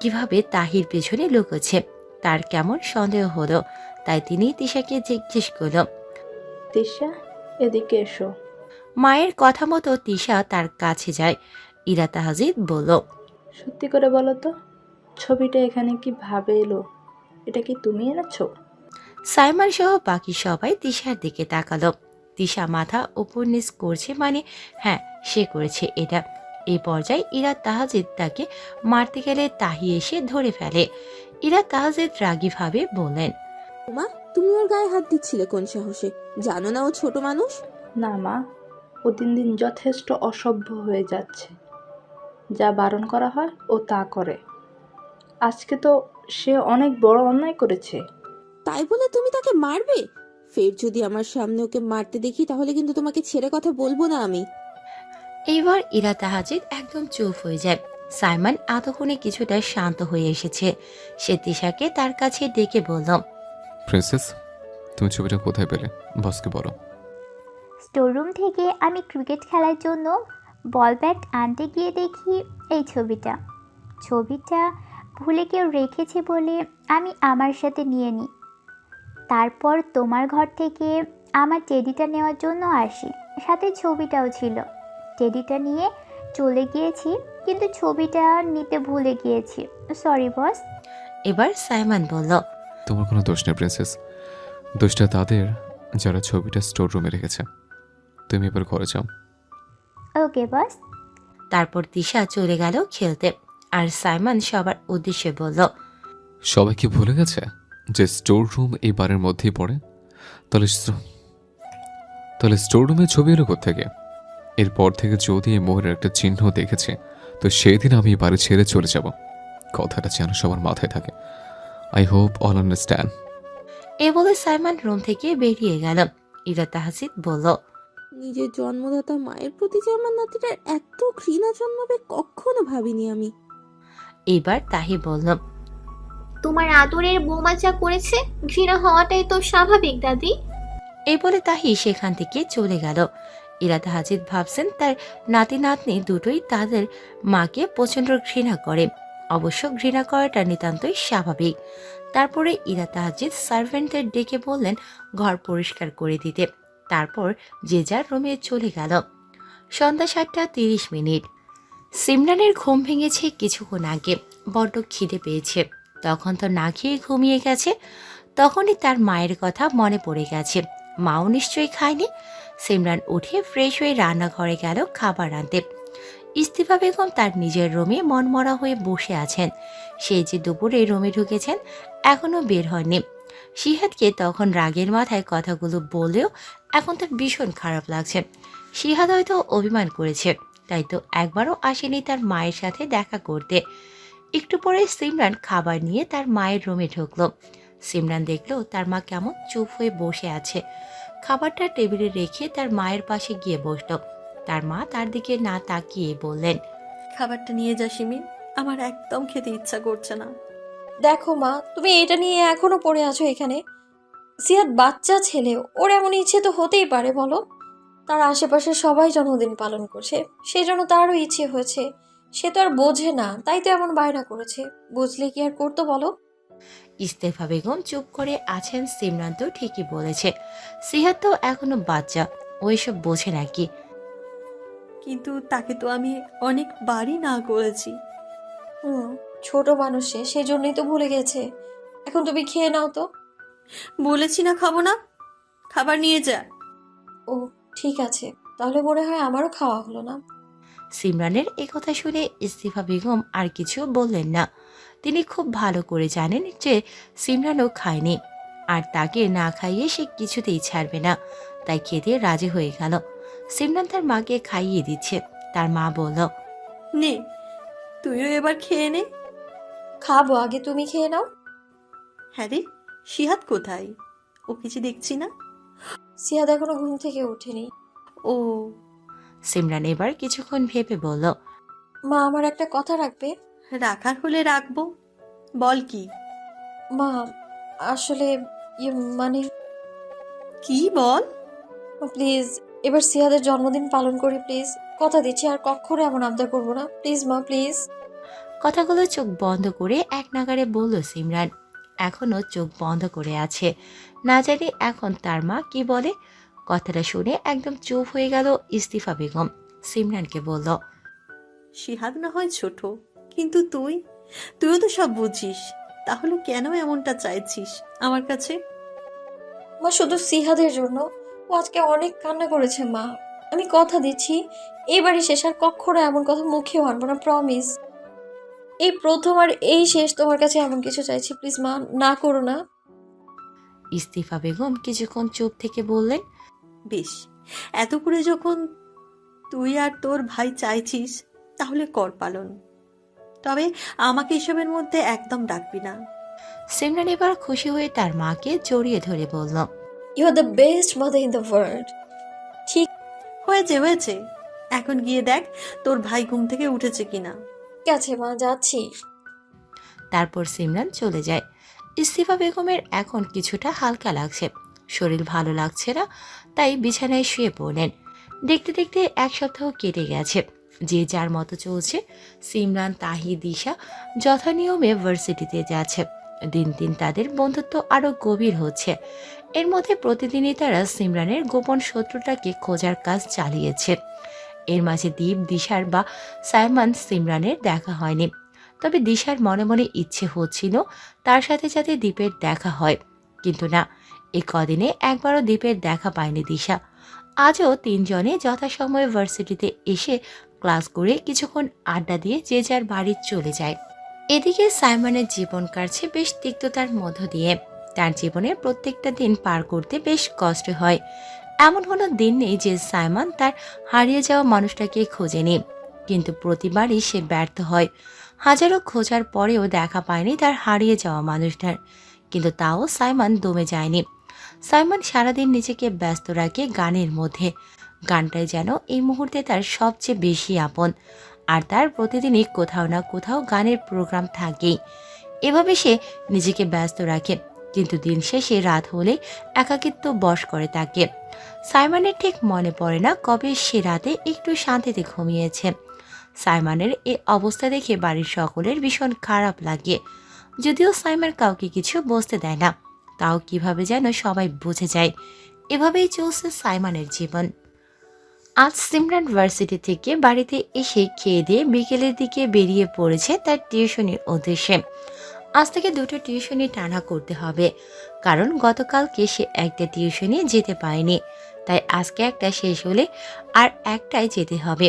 কিভাবে তাহির পেছনে লুকোচ্ছে। তার কেমন সন্দেহ হলো, তাই তিনি তিশাকে জিজ্ঞেস করল, তিশা, এদিকে এসো। মায়ের কথা মতো তিশা তার কাছে যায়। ইরা তাহাজিদ বলল, সত্যি করে বলো তো, ছবিটা এখানে কিভাবে এলো? এটা কি তুমি এনেছো? সাইমন সহ বাকি সবাই তিশার দিকে তাকালো। তিশা মাথা উপর নিচ করছে, মানে হ্যাঁ, সে করেছে এটা। এই পর্যায়ে ইরা তাহাজিদ তাকে মারতে গেলে তাহি এসে ধরে ফেলে। ইরা তাহাজিদ রাগীভাবে বললেন, মা, তুমি ওর গায়ে হাত দিচ্ছিলে কোন সাহসে? জানো না ও ছোট মানুষ? না মা, ও দিন দিন যথেষ্ট অসভ্য হয়ে যাচ্ছে। যা বারণ করা হয় ও তা করে। আজকে তো সে অনেক বড় অন্যায় করেছে। তাই বলে তুমি তাকে মারবে? ফের যদি আমার সামনে ওকে মারতে দেখি তাহলে কিন্তু তোমাকে ছেড়ে কথা বলবো না আমি। এইবার ইরা তাহাজিদ একদম চুপ হয়ে যায়। সাইমন এতক্ষণে কিছুটা শান্ত হয়ে এসেছে। সে তিশাকে তার কাছে ডেকে বলল, প্রিন্সেস, তুমি ছবিটা কোথায় পেলে? বসকে বলো। স্টোররুম থেকে আমি ক্রিকেট খেলার জন্য বল ব্যাট আনতে গিয়ে দেখি এই ছবিটা ভুলে কেউ রেখেছে বলে আমি আমার সাথে নিয়ে নিই। তারপর তোমার ঘর থেকে আমার টেডিটা নেওয়ার জন্য আসি, সাথে ছবিটাও ছিল। টেডিটা নিয়ে চলে গিয়েছি, কিন্তু ছবিটা নিতে ভুলে গিয়েছি। Sorry boss. এবার সাইমন বলল, তোমার কোনো দোষ নেই প্রিন্সেস, দোষটা তাদের যারা ছবিটা স্টোর রুমে রেখেছে। তুমি এবার ঘরে যাও। ওকে বস। তারপর তিশা চলে গেল খেলতে, আর সাইমন সবার উদ্দেশ্যে বলল, সবাই কি ভুলে গেছে যে স্টোর রুম এই বারের মধ্যেই পড়ে? তাহলে তাহলে স্টোররুমের ছবি এলো কোত্থেকে? এরপর থেকে যদি এই মোহরের একটা চিহ্ন দেখেছে, তো সেদিন আমি এই বাড়ি ছেড়ে চলে যাব। কথাটা যেন সবার মাথায় থাকে। I hope all understand. এ বলে সাইমন রুম থেকে বেরিয়ে গেল। ইরা তাহসিদ বলল, নিজের জন্মদাতা মায়ের প্রতি যে আমার নাতিটার এত ঘৃণা জন্মাবে কখনো ভাবিনি আমি। এবার তাহি বলল, তোমার আদরের বৌমা যা করেছে, ঘৃণা হওয়াটাই তো স্বাভাবিক দাদি। এই বলে তাহি সেখান থেকে চলে গেল। ইরা তাহসিদ ভাবছেন তার নাতি নাতনি দুটোই তাদের মাকে প্রচণ্ড ঘৃণা করে। অবশ্য ঘৃণা করাটা নিতান্তই স্বাভাবিক। তারপরে ইরা তাহসিদ সার্ভেন্টদের ডেকে বললেন ঘর পরিষ্কার করে দিতে। তারপর যে যার রুমে চলে গেল। সন্ধ্যা 7:30। সিমরানের ঘুম ভেঙেছে কিছুক্ষণ আগে। বড্ড খিদে পেয়েছে। তখন তো না খেয়ে ঘুমিয়ে গেছে। তখনই তার মায়ের কথা মনে পড়ে গেছে। মাও নিশ্চয়ই খায়নি। সিমরান উঠে ফ্রেশ হয়ে রান্নাঘরে গেল খাবার আনতে। ইস্তিফা বেগম তার নিজের রুমে মনমরা হয়ে বসে আছেন। সেই যে দুপুরে রুমে ঢুকেছেন, এখনো বের হয়নি। সিহাদকে তখন রাগের মাথায় কথাগুলো বলেও এখন তার ভীষণ খারাপ লাগছে। সিহাদ হয়তো অভিমান করেছে, তাই তো একবারও আসেনি তার মায়ের সাথে দেখা করতে। একটু পরে সিমরান খাবার নিয়ে তার মায়ের রুমে ঢুকলো। সিমরান দেখলো তার মা কেমন চুপ হয়ে বসে আছে। খাবারটা টেবিলে রেখে তার মায়ের পাশে গিয়ে বসলো। তার মা তার দিকে না তাকিয়ে বললেন, খাবারটা নিয়ে যা সিমি, আমার একদম খেতে ইচ্ছা করছে না। দেখো মা, তুমি এটা নিয়ে এখনো পড়ে আছো এখানে। সিয়াদ বাচ্চা ছেলে, ওর এমন ইচ্ছে তো হতেই পারে বলো। তার আশেপাশে সবাই জন্মদিন পালন করছে, সেই জন্য তারও ইচ্ছে হয়েছে। সে তো আর বোঝে না, তাই তো এমন বায়না করেছে। বুঝলে কি আর করতো বলো। ইস্তেফা বেগম চুপ করে আছেন। সিমরান তো ঠিকই বলেছে, সিহাদ তো এখনো বাচ্চা, ওইসব বোঝে নাকি। কিন্তু তাকে তো আমি অনেক বারই না করেছি। ছোট মানুষ সে, সেই জন্যই তো ভুলে গেছে। এখন তুমি খেয়ে নাও তো। বলেছি না খাবো না, খাবার নিয়ে যা। ও ঠিক আছে, তাহলে মনে হয় আমারও খাওয়া হলো না। সিমরানের কথা শুনে ইস্তিফা বেগম আর কিছু বললেন না। তিনি খুব ভালো করে জানেন যে সিমরানও খায়নি, আর তাকে না খাইয়ে সে কিছুতেই ছাড়বে না। তাই খেতে রাজি হয়ে গেল। সিমরান তার মাকে খাইয়ে দিচ্ছে। তার মা বলল, নে তুইও এবার খেয়ে নে। খাবো, আগে তুমি খেয়ে নাও। হ্যাঁ রে, সিহাদ কোথায়? ওকে যে দেখছি না। সিয়াদ এখনো ঘুম থেকে ওঠেনি। ও। সিমরান এবার কিছুক্ষণ ভেবে বলল, মা আমার একটা কথা রাখবে? রাখার হলে রাখবো, বল কি? মা আসলে মানে কি বল। প্লিজ এবার সিয়াদের জন্মদিন পালন করি প্লিজ। কথা দিচ্ছি আর কখনো এমন আবদার করবো না, প্লিজ মা প্লিজ। কথাগুলো চোখ বন্ধ করে এক নাগারে বলল সিমরান। এখনো চোখ বন্ধ করে আছে, না জানি এখন তার মা কি বলে। কথাটা শুনে একদম চুপ হয়ে গেল ইস্তিফা বেগম। সিমরানকে বলল, সিহাদ না হয় ছোট, কিন্তু তুইও তো সব বুঝিস, তাহলে কেন এমনটা চাইছিস আমার কাছে? মা শুধু সিহাদের জন্য, ও আজকে অনেক কান্না করেছে মা। আমি কথা দিচ্ছি এবারই শেষ, আর কখনো এমন কথা মুখেও আনবো না, প্রমিস। এই প্রথম আর এই শেষ তোমার কাছে এমন কিছু চাইছি, প্লিজ মা না করো না। ইস্তিফা বেগম কিছুক্ষণ চুপ থেকে বললেন, বেশ, এত করে যখন তুই আর তোর ভাই চাইছিস, তাহলে কর পালন। তবে আমাকে এসবের মধ্যে একদম ডাকবি না। সিমরান এবার খুশি হয়ে তার মাকে জড়িয়ে ধরে বলল, you are the best mother in the world. ঠিক হয়েছে, এখন গিয়ে দেখ তোর ভাই ঘুম থেকে উঠেছে কিনা। ঠিক আছে মা, যাচ্ছি। তারপর সিমরান চলে যায়। ইস্তিফা বেগমের এখন কিছুটা হালকা লাগছে, শরীর ভালো লাগছে না, তাই বিছানায় শুয়ে পড়লেন। দেখতে দেখতে এক সপ্তাহ কেটে গেছে। যে যার মতো চলছে। সিমরান, তাহি, দিশা যথানিয়মে ভার্সিটিতে যাচ্ছে। দিন দিন তাদের বন্ধুত্ব আরো গভীর হচ্ছে। এর মধ্যে প্রতিদিনই তারা সিমরানের গোপন শত্রুটাকে খোঁজার কাজ চালিয়েছে। এর মাঝে দীপ, দিশার বা সাইমন সিমরানের দেখা হয়নি। তবে দিশার মনে মনে ইচ্ছে হচ্ছিল তার সাথে যাতে দীপের দেখা হয়, কিন্তু না, এই কদিনে একবারও দীপের দেখা পায়নি দিশা। আজও তিনজনে যথাসময়ে ভার্সিটিতে এসে ক্লাস করে কিছুক্ষণ আড্ডা দিয়ে যে যার বাড়ি চলে যায়। এদিকে সাইমনের জীবন কাটছে বেশ তিক্ততার মধ্য দিয়ে। তার জীবনের প্রত্যেকটা দিন পার করতে বেশ কষ্ট হয়। এমন কোনো দিন নেই যে সাইমন তার হারিয়ে যাওয়া মানুষটাকে খোঁজেনি, কিন্তু প্রতিবারই সে ব্যর্থ হয়। হাজারো খোঁজার পরেও দেখা পায়নি তার হারিয়ে যাওয়া মানুষটার, কিন্তু তাও সাইমন দমে যায়নি। সাইমন সারাদিন নিজেকে ব্যস্ত রাখে গানের মধ্যে। গানটাই যেন এই মুহূর্তে তার সবচেয়ে বেশি আপন, আর তার প্রতিদিনই কোথাও না কোথাও গানের প্রোগ্রাম থাকেই। এভাবে সে নিজেকে ব্যস্ত রাখে, কিন্তু দিন শেষে রাত হলে একাকিত্ব বশ করে তাকে। সাইমনের ঠিক মনে পড়ে না কবে সে রাতে একটু শান্তিতে ঘুমিয়েছে। সাইমনের এই অবস্থা দেখে বাড়ির সকলের ভীষণ খারাপ লাগে। যদিও সাইমন কাউকে কিছু বুঝতে দেয় না, তাও কিভাবে যেন সবাই বুঝে যায়। এভাবেই চলছে সাইমনের জীবন। আজ সিমরান ভার্সিটি থেকে বাড়িতে এসে খেয়ে দিয়ে বিকেলের দিকে বেরিয়ে পড়েছে তার টিউশনির উদ্দেশ্যে। আজ থেকে 2টো টিউশনি টানা করতে হবে, কারণ গতকালকে সে একটা টিউশনি যেতে পারেনি, তাই আজকে একটা শেষ হলে আর একটাই যেতে হবে।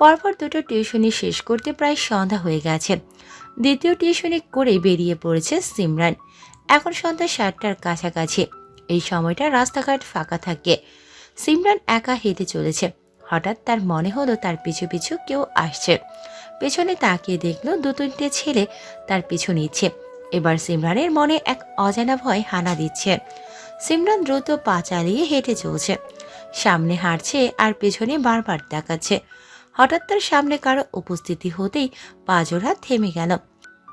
পরপর 2টো টিউশনি শেষ করতে প্রায় সন্ধ্যা হয়ে গেছে। দ্বিতীয় টিউশনি করে বেরিয়ে পড়েছে সিমরান। এখন সন্ধ্যা 7টার কাছাকাছি। এই সময়টা রাস্তাঘাট ফাঁকা থাকে। সিমরান একা হেঁটে চলেছে। হঠাৎ তার মনে হলো তার পিছু পিছু কেউ আসছে। পেছনে তাকিয়ে দেখলো 2-3টে ছেলে তার পিছু নিচ্ছে। এবার সিমরানের মনে এক অজানা ভয় হানা দিচ্ছে। সিমরান দ্রুত পা চালিয়ে হেঁটে চলছে, সামনে হাঁটছে আর পেছনে বারবার তাকাচ্ছে। হঠাৎ তার সামনে কারো উপস্থিতি হতেই পাজোড়া থেমে গেল।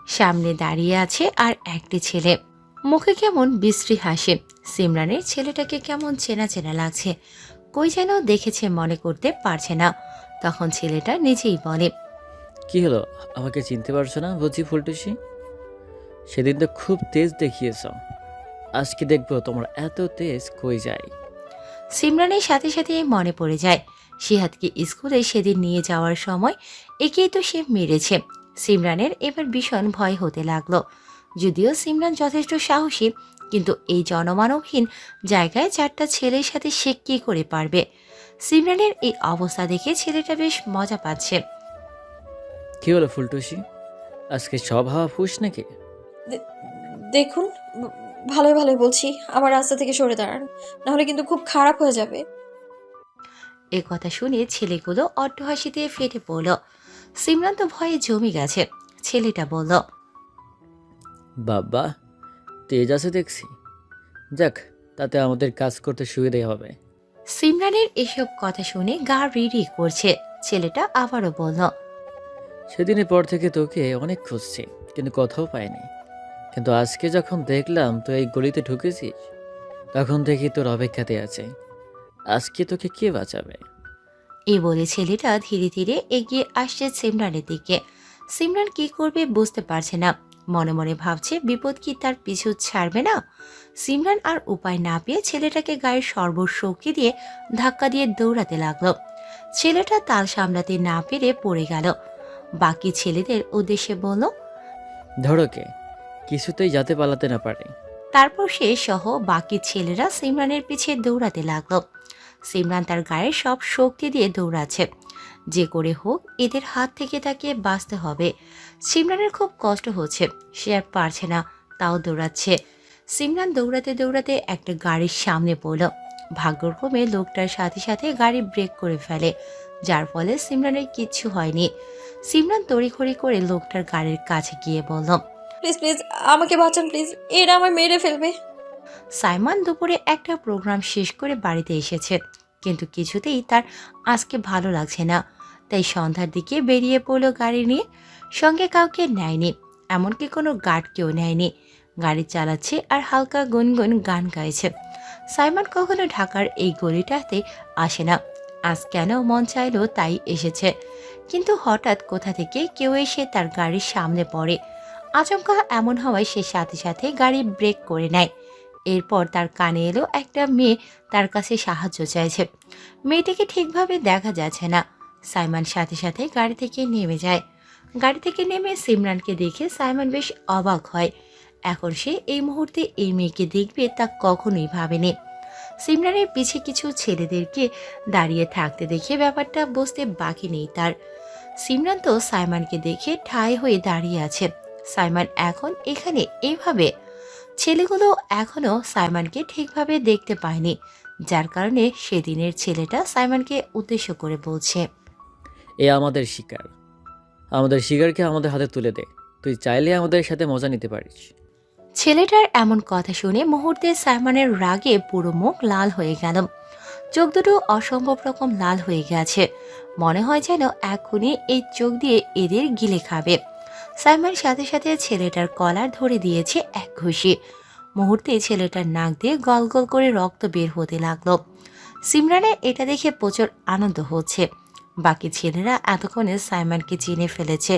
সামনে দাঁড়িয়ে আছে আর একটি ছেলে, মুখে কেমন বিশ্রী হাসি। সিমরানের ছেলেটাকে কেমন চেনা চেনা লাগছে, কই যেন দেখেছে মনে করতে পারছে না। তখন ছেলেটা নিজেই বলে, কি হলো, আমাকে চিনতে পারছো না বুঝি ফুলটুসি? সেদিন তো খুব তেজ দেখিয়েছ, আজকে দেখবো তোমার এত তেজ কই যায়। সিমরানের সাথে সাথে মনে পড়ে যায় সিহাতকে স্কুলে সেদিন নিয়ে যাওয়ার সময় একেই তো সে মেরেছে। সিমরানের এবার ভীষণ ভয় হতে লাগলো। যদিও সিমরান যথেষ্ট সাহসী, কিন্তু এই জনমানবহীন জায়গায় 4টা ছেলের সাথে সে কি করে পারবে? সিমরানের এই অবস্থা দেখে ছেলেটা বেশ মজা পাচ্ছে। কি হলো ফুলটুসি, আজকে সব হাওয়া ফুস নাকি? দেখুন, ভালোই ভালোই বলছি, আমার রাস্তা থেকে সরে দাঁড়ান, নাহলে কিন্তু খুব খারাপ হয়ে যাবে। এ কথা শুনে ছেলেগুলো অট্টহাসিতে ফেটে পড়ল। সিমরান তো ভয়ে জমে গেছে। ছেলেটা বলল, বাবা তেজ আছে দেখছি, যাক তাতে আমাদের কাজ করতে সুবিধা হবে। সিমরানের এসব কথা শুনে গা রিরি করছে। ছেলেটা আবারও বলল, সেদিনের পর থেকে তোকে অনেক খুঁজছি, কিন্তু কোথাও পাইনি। কিন্তু আজকে যখন দেখলাম তুই এই গলিতে ঢুকেছিস, তখন দেখি তোর অপেক্ষাতে আছে। আজকে তোকে কে বাঁচাবে? এই বলে ছেলেটা ধীরে ধীরে এগিয়ে আসছে সিমরানের দিকে। সিমরান কি করবে বুঝতে পারছে না। মনে মনে ভাবছে বিপদ কি তার পিছু ছাড়বে না। সিমরান আর উপায় না পেয়ে ছেলেটাকে গায়ের সর্বশক্তি দিয়ে ধাক্কা দিয়ে দৌড়াতে লাগলো। ছেলেটা তাল সামলাতে না পেরে পড়ে গেল। বাকি ছেলেদের উদ্দেশ্যে বলল, ধরোকে, কিছুতেই যাতে পালাতে না পারে। তারপর সে সহ বাকি ছেলেরা সিমরানের পিছে দৌড়াতে লাগলো। সিমরান তার গায়ের সব শক্তি দিয়ে দৌড়াচ্ছে। যে করে হোক এদের হাত থেকে তাকে বাঁচতে হবে। সিমরানের খুব কষ্ট হচ্ছে, সে আর পারছে না, তাও দৌড়াচ্ছে। সিমরান দৌড়াতে দৌড়াতে একটা গাড়ির সামনে পড়ল। ভাগ্যক্রমে লোকটার সাথে সাথে গাড়ি ব্রেক করে ফেলে, যার ফলে সিমরানের কিচ্ছু হয়নি। সিমরান তড়িঘড়ি করে লোকটার গাড়ির কাছে গিয়ে বলল, প্লিজ প্লিজ আমাকে বাঁচান প্লিজ, এরা আমায় মেরে ফেলবে। সাইমন দুপুরে একটা প্রোগ্রাম শেষ করে বাড়িতে এসেছে, কিন্তু কিছুতেই তার আজকে ভালো লাগছে না। তাই সন্ধ্যার দিকে বেরিয়ে পড়ল গাড়ি নিয়ে। সঙ্গে কাউকে নেয়নি, এমনকি কোনো গার্ডকেও নেয়নি। গাড়ি চালাচ্ছে আর হালকা গুনগুন গান গাইছে। সাইমন কখনো ঢাকার এই গলিটাতে আসে না, আজ কেন মন চাইলো তাই এসেছে। কিন্তু হঠাৎ কোথা থেকে কেউ এসে তার গাড়ির সামনে পড়ে। আচমকা এমন হওয়ায় সে সাথে সাথে গাড়ি ব্রেক করে নেয়। এরপর তার কানে এলো একটা মেয়ে তার কাছে সাহায্য চাইছে। মেয়েটিকে ঠিকভাবে দেখা যাচ্ছে না। সাইমন সাথে সাথে গাড়ি থেকে নেমে যায়। গাড়ি থেকে নেমে সিমরানকে দেখে সাইমন বেশ অবাক হয়। এখন সে এই মুহূর্তে এই মেয়েকে দেখবে তা কখনোই ভাবেনি। সিমরানের পিছে কিছু ছেলেদেরকে দাঁড়িয়ে থাকতে দেখে ব্যাপারটা বুঝতে বাকি নেই তার। সিমরান তো সাইমনকে দেখে ঠায় হয়ে দাঁড়িয়ে আছে। সাইমন এখন এখানে এইভাবে? ছেলেগুলো এখনো সাইমনকে ঠিকভাবে দেখতে পায়নি, যার কারণে সেদিনের ছেলেটা সাইমনকে উদ্দেশ্য করে বলছে, এ আমাদের শিকার, আমাদের শিকারকে আমাদের হাতে তুলে দে। তুই চাইলে আমাদের সাথে মজা নিতে পারিস। ছেলেটার এমন কথা শুনে মুহূর্তে সাইমনের রাগে পুরো মুখ লাল হয়ে গেল। চোখ দুটো অসম্ভব রকম লাল হয়ে গেছে, মনে হয় যেন এখনই এই চোখ দিয়ে এদের গিলে খাবে। সাইমন সাথে সাথে ছেলেটার কলার ধরে দিয়েছে এক ঘুষি। মুহূর্তে ছেলেটার নাক দিয়ে গল গল করে রক্ত বের হতে লাগলো। সিমরানের এটা দেখে প্রচুর আনন্দ হচ্ছে। বাকি ছেলেরা এতক্ষণে সাইমনকে চিনে ফেলেছে।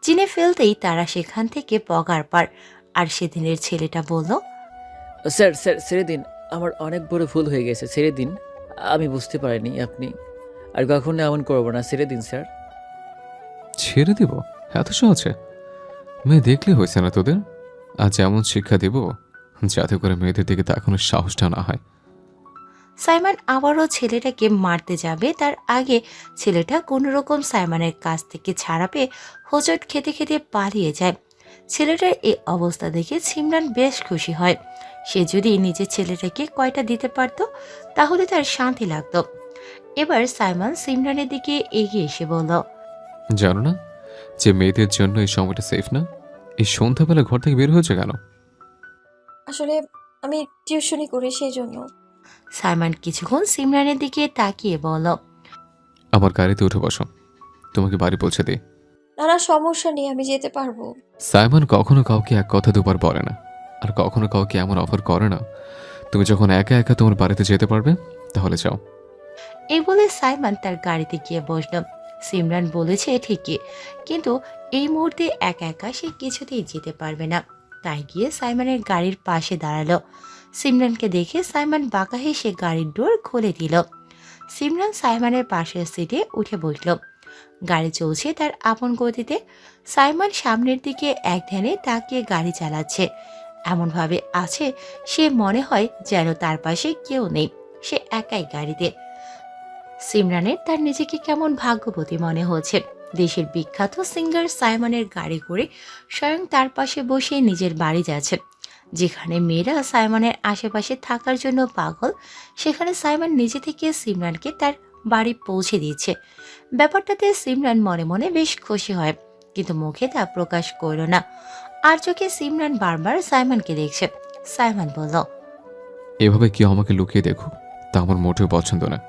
চিনে ফেলতেই তারা সেখান থেকে পগার পার। আর সেদিনের ছেলেটা বলল, স্যার স্যার ছেড়ে দিন, আমার অনেক বড় ভুল হয়ে গেছে, ছেড়ে দিন। আমি বুঝতে পারিনি, আপনি আর কখনো এমন করবো না, ছেড়ে দিন স্যার। ছেড়ে দিব? এত সহজে? মেয়ে দেখলে হয়েছে না তোদের? আজ এমন শিক্ষা দেব যাতে করে মেয়েদের দিকে তাকানোর সাহসটা না হয়। সাইমন আবারও ছেলেটাকে মারতে যাবে, তার আগে ছেলেটা কোনোরকম সাইমনের কাছ থেকে ছাড়া পেয়ে হোঁচট খেতে খেতে পালিয়ে যায়। ছেলেটার এই অবস্থা দেখে সিমরান বেশ খুশি হয়। সে যদি নিজের ছেলেটাকে কয়টা দিতে পারত তাহলে তার শান্তি লাগতো। এবার সাইমন সিমরানের দিকে এগিয়ে এসে বলল, জানো না যে মেয়েদের জন্য এই সময়টা সেফ না? এই সন্ধ্যাবেলা ঘর থেকে বের হয়েছে কেন? আসলে আমি টিউশনি করি সেই জন্য। সাইমন কিছুক্ষণ সিমরানের দিকে তাকিয়ে বলল, আমার গাড়িতে উঠে বসো, তোমাকে বাড়ি পৌঁছে দিই। না সমস্যা নেই, আমি যেতে পারবো। সাইমন কখনো কাউকে এক কথা দুবার বলে না, আর কখনো কাউকে এমন অফার করে না। তুমি যখন একা একা তোমার বাড়িতে যেতে পারবে তাহলে যাও। এই বলে সাইমন তার গাড়িতে গিয়ে বসল। সিমরান বলেছে ঠিকই, কিন্তু এই মুহূর্তে একা একা সে কিছুতেই যেতে পারবে না। তাই গিয়ে সাইমনের গাড়ির পাশে দাঁড়ালো। সিমরানকে দেখে সাইমন বাঁকা হেসে গাড়ির ডোর খুলে দিল। সিমরান সাইমনের পাশের সিটে উঠে বসল। গাড়ি চলছে তার আপন গতিতে। সাইমন সামনের দিকে এক ধ্যানে তাকিয়ে গাড়ি চালাচ্ছে। এমনভাবে আছে সে মনে হয় যেন তার পাশে কেউ নেই, সে একাই গাড়িতে। সিমরানের তার নিজেকে কেমন ভাগ্যবতী মনে হচ্ছে। দেশের বিখ্যাত সিঙ্গার সাইমনের গাড়ি করে স্বয়ং তার পাশে বসে নিজের বাড়ি যাচ্ছে। যেখানে মেয়েরা সাইমনের আশেপাশে থাকার জন্য পাগল, সেখানে সাইমন নিজে থেকে সিমরানকে তার বাড়ি পৌঁছে দিচ্ছে। ব্যাপারটাতে সিমরান মনে মনে বেশ খুশি হয়, কিন্তু মুখে তা প্রকাশ করল না। আর চোখে সিমরান বারবার সাইমনকে দেখছে। সাইমন বলল, এভাবে কেউ আমাকে লুকিয়ে দেখো, তা আমার মোটেও পছন্দ না।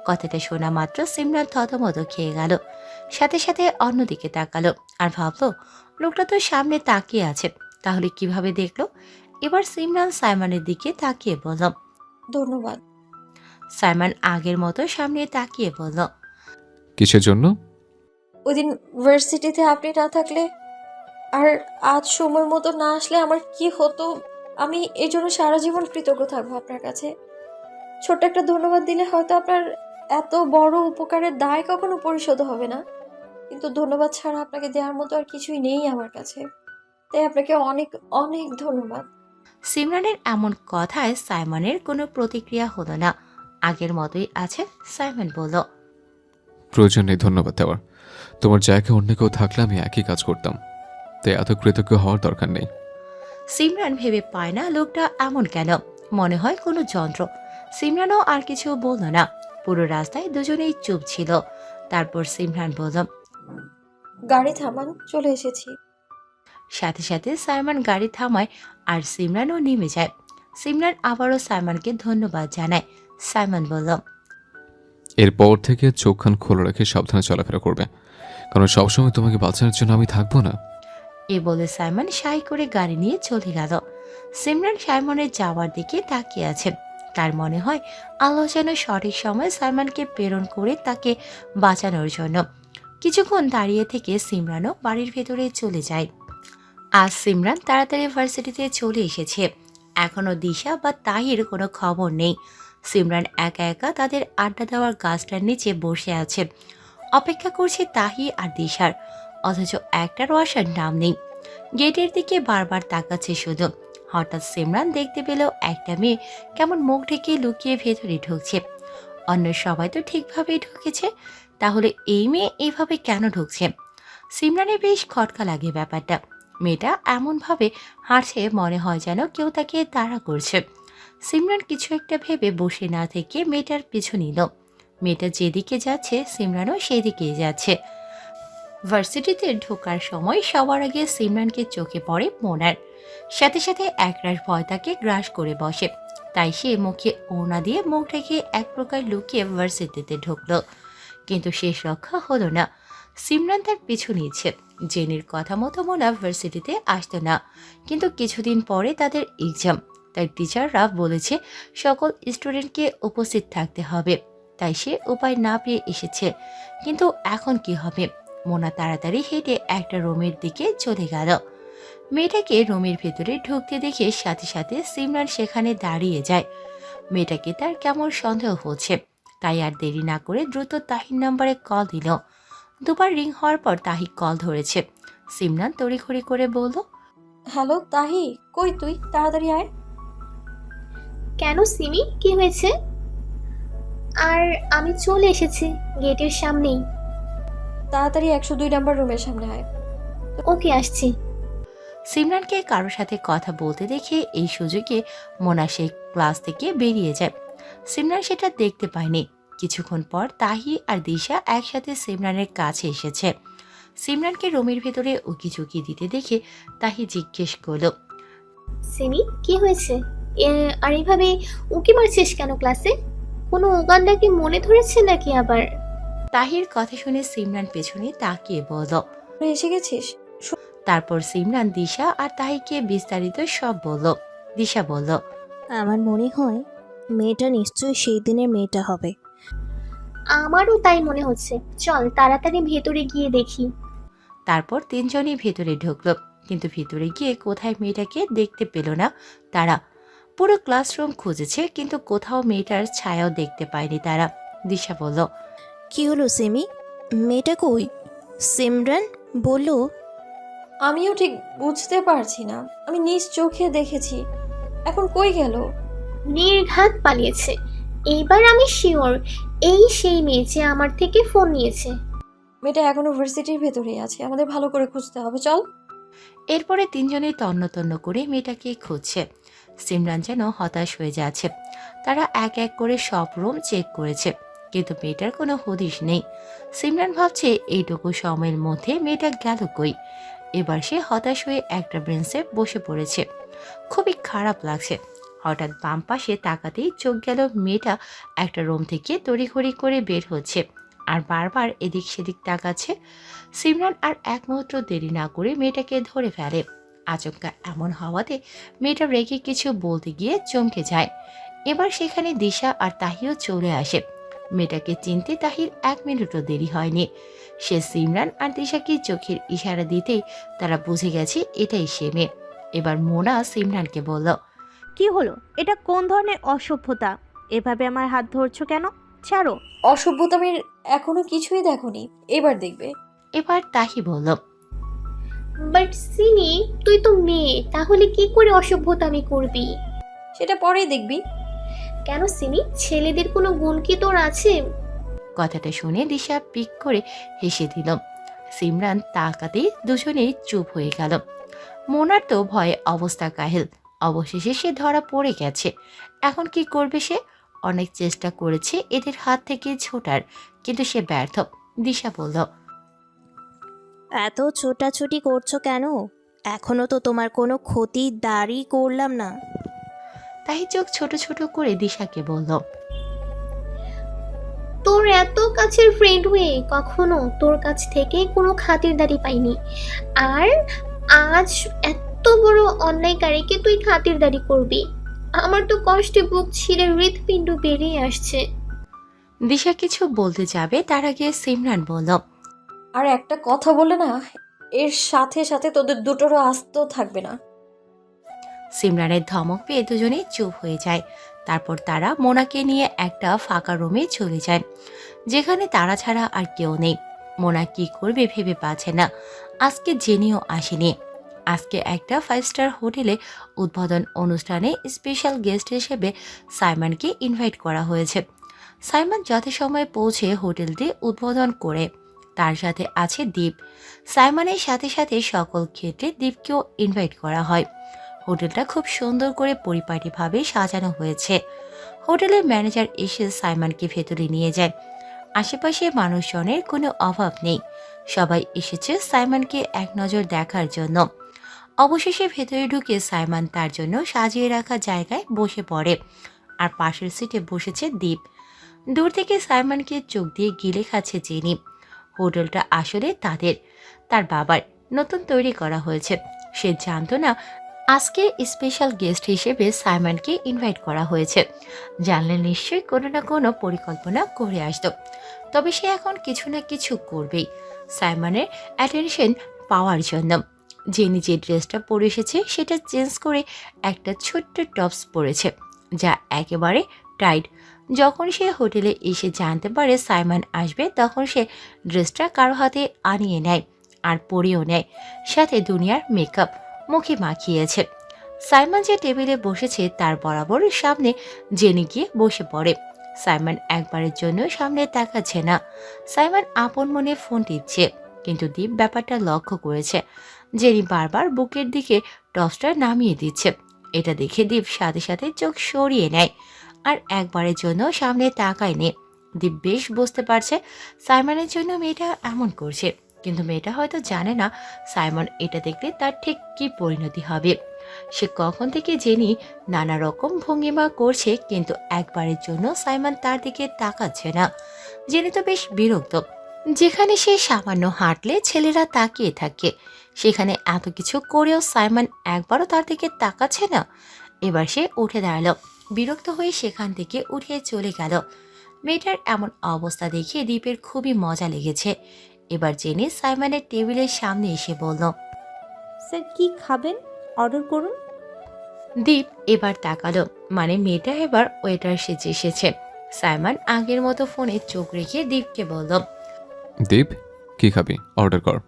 কথাটা শোনা মাত্র সিমরান থতমত খেয়ে গেল। সাথে সাথে অন্যদিকে তাকালো আর ভাবলো, লোকটা তো সামনে তাকিয়ে আছে, তাহলে কিভাবে দেখলো? এবার সিমরান সাইমনের দিকে তাকিয়ে বলল, ধন্যবাদ। সাইমন আগের মতো সামনে তাকিয়ে বলল, কিসের জন্য? ওই দিন ভার্সিটিতে আপনি না থাকলে আর আজ সময় মতো না আসলে আমার কি হতো, আমি এই জন্য সারা জীবন কৃতজ্ঞ থাকবো আপনার কাছে। ছোট্ট একটা ধন্যবাদ দিলে হয়তো আপনার এত বড় উপকারের দায় কখনো পরিশোধ হবে না, কিন্তু ধন্যবাদ ছাড়া আপনাকে দেওয়ার মতো আর কিছুই নেই আমার কাছে। তাই আপনাকে অনেক অনেক ধন্যবাদ। সিমরানের এমন কথায় সাইমনের কোনো প্রতিক্রিয়া হলো না, আগের মতোই আছে। সাইমন বলল, প্রয়োজন নেই ধন্যবাদ দেওয়ার। তোমার জায়গায় অন্য কেউ থাকলে আমি একই কাজ করতাম, তাই এত কৃতজ্ঞ হওয়ার দরকার নেই। সিমরান ভেবে পায় না লোকটা এমন কেন, মনে হয় কোনো যন্ত্র। সিমরানও আর কিছু বলল না। পুরো রাস্তায় দুজনেই চুপ ছিল। তারপর সিমরান বলল, গাড়ি থামান, চলে এসেছি। সাথে সাথে সাইমন গাড়ি থামায় আর সিমরানও নেমে যায়। সিমরান আবারও সাইমনকে ধন্যবাদ জানায়। সাইমন বলল, এরপর থেকে চোখখান খোলা রেখে সাবধানে চলাফেরা করবে, কারণ সবসময় তোমাকে বাঁচানোর জন্য আমি থাকবো না। এ বলে সাইমন সাই করে গাড়ি নিয়ে চলে গেল। সিমরান সাইমনের যাওয়ার দিকে তাকিয়ে আছে। তার মনে হয় আল্লাহ যেন সঠিক সময় সাইমনকে প্রেরণ করে তাকে বাঁচানোর জন্য। কিছুক্ষণ দাঁড়িয়ে থেকে সিমরানও বাড়ির ভেতরে চলে যায়। আজ সিমরান তাড়াতাড়ি ভার্সিটিতে চলে এসেছে। এখনও দিশা বা তাহির কোনো খবর নেই। সিমরান একা একা তাদের আড্ডা দেওয়ার গাছটার নিচে বসে আছে, অপেক্ষা করছে তাহি আর দিশার, অথচ একটারও আসার নাম নেই। গেটের দিকে বারবার তাকাচ্ছে শুধু। হঠাৎ সিমরান দেখতে পেল একটা মেয়ে কেমন মুখ ঢেকে লুকিয়ে ভেতরে ঢুকছে। অন্য সবাই তো ঠিকভাবেই ঢুকেছে, তাহলে এই মেয়ে এইভাবে কেন ঢুকছে? সিমরানের বেশ খটকা লাগে ব্যাপারটা। মেয়েটা এমনভাবে হাঁটছে মনে হয় যেন কেউ তাকে তাড়া করছে। সিমরান কিছু একটা ভেবে বসে না থেকে মেয়েটার পিছু নিল। মেয়েটা যেদিকে যাচ্ছে সিমরানও সেদিকেই যাচ্ছে। ভার্সিটিতে ঢোকার সময় সবার আগে সিমরানকে চোখে পড়ে মোনার। সাথে সাথে একরাশ ভয় তাকে গ্রাস করে বসে। তাই সে মুখে ওড়না দিয়ে মুখ ঢেকে এক প্রকার লুকিয়ে ভার্সিটিতে ঢুকলো। কিন্তু শেষ রক্ষা হলো না। সিমরান তার পিছু নিচ্ছে। জেনির কথা মতো মোনা ভার্সিটিতে আসতো না, কিন্তু কিছুদিন পরে তাদের এক্সাম। তাই টিচাররা বলেছে সকল স্টুডেন্টকে উপস্থিত থাকতে হবে। তাই সে উপায় না পেয়ে এসেছে। কিন্তু এখন কি হবে? মোনা তাড়াতাড়ি হেঁটে একটা রুমের দিকে চলে গেল। মেয়েটাকে রুমের ভেতরে ঢুকতে দেখে সাথে সাথে সিমরান সেখানে দাঁড়িয়ে যায়। মেয়েটাকে তার কেমন সন্দেহ হচ্ছে, তাই আর দেরি না করে দ্রুত তাহির নাম্বারে কল দিল। দুবার রিং হওয়ার পর তাহি কল ধরেছে। সিমরান তড়িঘড়ি করে বলল, হ্যালো তাহি, কই তুই? তাড়াতাড়ি আয়। কেন সিমি, কি হয়েছে? আর আমি চলে এসেছি গেটের সামনেই। তাড়াতাড়ি 102 নাম্বার রুমের সামনে আয়। ওকে, আসছি। সিমরানকে কারোর সাথে কথা বলতে দেখে এই সুযোগে মোনা সেই ক্লাস থেকে বেরিয়ে যায়। সিমরান সেটা দেখতে পায়নি। কিছুক্ষণ পর তাহি আর দিশা একসাথে সিমরানের কাছে এসেছে। সিমরানকে রুমের ভেতরে উকি ঝুঁকি দিতে দেখে তাহি জিজ্ঞেস করল, সিমি, কি হয়েছে? আর এইভাবে উকি মারছিস কেন ক্লাসে? কোনো উগান্ডা কি মনে ধরেছে নাকি আবার? তাহির কথা শুনে সিমরান পেছনে তাকিয়ে বলল। এসে গেছিস? তারপর সিমরান দিশা আর তাহিকে বিস্তারিত সব বলল। দিশা বলল, আমার মনে হয় মেয়েটা নিশ্চয়ই সেই দিনের মেয়েটা হবে। আমারও তাই মনে হচ্ছে। চল তাড়াতাড়ি ভেতরে গিয়ে দেখি। তারপর তিনজনই ভেতরে ঢুকলো। কিন্তু ভেতরে গিয়ে কোথায় মেয়েটাকে দেখতে পেল না তারা। পুরো ক্লাসরুম খুঁজেছে, কিন্তু কোথাও মেয়েটার ছায়াও দেখতে পায়নি তারা। দিশা বলল, কি হলো সিমি, মেয়েটা কই? সিমরান বলল, আমিও ঠিক বুঝতে পারছি না। আমি নিজ চোখে দেখেছি, এখন কই গেল? নির্ঘাত পালিয়েছে। এইবার আমি শিওর এই সেই মেয়ে যে আমার থেকে ফোন নিয়েছে। মেয়েটা এখনো ভার্সিটির ভেতরেই আছে, আমাদের ভালো করে খুঁজতে হবে, চল। এরপরে তিনজনে তন্ন তন্ন করে মেয়েটাকে খুঁজছে। সিমরান যেন হতাশ হয়ে যাচ্ছে। তারা এক এক করে সব রুম চেক করেছে, কিন্তু মেয়েটার কোনো হদিশ নেই। সিমরান ভাবছে এইটুকু সময়ের মধ্যে মেয়েটা গেল কই। এবার সে হতাশ হয়ে একটা বেঞ্চে বসে পড়েছে। খুবই খারাপ লাগছে। হঠাৎ বাম পাশে তাকাতেই চোখ গেল মেয়েটা একটা রুম থেকে তড়িঘড়ি করে বের হচ্ছে আর বারবার এদিক সেদিক তাকাচ্ছে। সিমরান আর এক মুহূর্ত দেরি না করে মেয়েটাকে ধরে ফেলে। আচমকা এমন হওয়াতে মেয়েটা রেগে কিছু বলতে গিয়ে চমকে যায়। এবার সেখানে দিশা আর তাহিও চলে আসে। মেয়েটাকে চিনতে তাহির 1 মিনিটও দেরি হয়নি। সে সিমরান আর দিশাকে চোখের ইশারা দিতেই তারা বুঝে গেছে এটাই সে মেয়ে। এবার মোনা সিমরানকে বলল, কি হলো? এটা কোন ধরনের অসভ্যতা? এভাবে আমার হাত ধরছো কেন? ছাড়ো। অসভ্যতামির এখনো কিছুই দেখোনি, এবার দেখবে। এবার তাহি বলল, বাট সিমি, তুই তো মেয়ে, তাহলে কি করে অসভ্যতামি করবি? সেটা পরেই দেখবি। কেন সিমি, ছেলেদের কোনো গুণ কি তোর আছে? কথাটা শুনে দিশা পিক করে হেসে দিল। সিমরান তাকাতেই দুজনেই চুপ হয়ে গেল। মোনার তো ভয়ে অবস্থা কাহিল। অবশেষে সে ধরা পড়ে গেছে। এখন কি করবে সে? অনেক চেষ্টা করেছে এদের হাত থেকে ছোটার, কিন্তু সে ব্যর্থ। দিশা বলল, এত ছোটাছুটি করছো কেন? এখনো তো তোমার কোনো ক্ষতি দাঁড়ি করলাম না। তাই চোখ ছোট ছোট করে দিশাকে বলল, তোর এত কাছের ফ্রেন্ড হয়ে কখনো তোর কাছ থেকে কোনো খাতিরদারি পাইনি, আর আজ এত বড় অন্যায়কারীকে তুই খাতিরদারি করবি? আমার তো কষ্টে বুক ছিঁড়ে হৃৎপিণ্ড বেরিয়ে আসছে। দিশা কিছু বলতে যাবে তার আগে সিমরান বলল, আর একটা কথা বলে না, এর সাথে সাথে তোদের দুটোরও আস্ত থাকবে না। সিমরানের ধমক পেয়ে দুজনেই চুপ হয়ে যায়। তারপর তারা মোনাকে নিয়ে একটা ফাঁকা রুমে চলে যায়, যেখানে তারা ছাড়া আর কেউ নেই। মোনা কি করবে ভেবে পাচ্ছে না। আজকে জেনিও আসেনি। আজকে একটা 5 স্টার হোটেলে উদ্বোধন অনুষ্ঠানে স্পেশাল গেস্ট হিসেবে সাইমনকে ইনভাইট করা হয়েছে। সাইমন যথাসময়ে পৌঁছে হোটেলটি উদ্বোধন করে। তার সাথে আছে দীপ। সাইমনের সাথে সাথে সকল ক্ষেত্রে দীপকেও ইনভাইট করা হয়। হোটেলটা খুব সুন্দর করে পরিপাটিভাবে সাজানো হয়েছে। হোটেলের ম্যানেজার এসে সাইমনকে ভেতরে নিয়ে যায়। আশেপাশে মানুষজনের কোনো অভাব নেই, সবাই এসেছে সাইমনকে এক নজর দেখার জন্য। অবশেষে ভেতরে ঢুকে সাইমন তার জন্য সাজিয়ে রাখা জায়গায় বসে পড়ে, আর পাশের সিটে বসেছে দীপ। দূর থেকে সাইমনকে চোখ দিয়ে গিলে খাচ্ছে জেনি। হোটেলটা আসলে তার বাবার নতুন তৈরি করা হয়েছে। সে জানতো না আজকে স্পেশাল গেস্ট হিসেবে সাইমনকে ইনভাইট করা হয়েছে। জানলে নিশ্চয়ই কোনো না কোনো পরিকল্পনা করে আসতো, তবে সে এখন কিছু না কিছু করবেই সাইমনের অ্যাটেনশন পাওয়ার জন্য। জেনি যে ড্রেসটা পরে এসেছে সেটা চেঞ্জ করে একটা ছোট্ট টপস পরেছে, যা একেবারে টাইট। যখন সে হোটেলে এসে জানতে পারে সাইমন আসবে, তখন সে ড্রেসটা কারো হাতে আনিয়ে নেয় আর পরিয়েও নেয়, সাথে দুনিয়ার মেকআপ মুখে মাখিয়েছে। সাইমন যে টেবিলে বসেছে তার বরাবর সামনে জেনি গিয়ে বসে পড়ে। সাইমন একবারের জন্য সামনে তাকাচ্ছে না। সাইমন আপন মনে ফোন টিপছে, কিন্তু দীপ ব্যাপারটা লক্ষ্য করেছে। জেনি বারবার বুকের দিকে টপসটা নামিয়ে দিচ্ছে। এটা দেখে দীপ সাথে সাথে চোখ সরিয়ে নেয় আর একবারের জন্য সামনে তাকায়নি। দীপ বেশ বুঝতে পারছে সাইমনের জন্য মেয়েটা এমন করছে, কিন্তু মেয়েটা হয়তো জানে না সাইমন এটা দেখলে তার ঠিক কি পরিণতি হবে। সে কখন থেকে জেনি নানা রকম ভঙ্গিমা করছে, কিন্তু একবারের জন্য সাইমন তার দিকে তাকাচ্ছে না। জেনি তো বেশ বিরক্ত। যেখানে সে সামান্য হাঁটলে ছেলেরা তাকিয়ে থাকে, সেখানে এত কিছু করেও সাইমন একবারও তার দিকে তাকাচ্ছে না। এবার সে উঠে দাঁড়ালো, বিরক্ত হয়ে সেখান থেকে উঠে চলে গেল। মেয়েটার এমন অবস্থা দেখে দীপের খুবই মজা লেগেছে। এবার জেনি সাইমনের টেবিলের সামনে এসে বলল, স্যার কি খাবেন? অর্ডার করুন। দীপ এবার তাকালো, মানে মেয়েটা এবার ওয়েটার সেজে এসেছে। সাইমন আগের মতো ফোনে চোখ রেখে দীপকে বলল, দীপ কি খাবি, অর্ডার কর।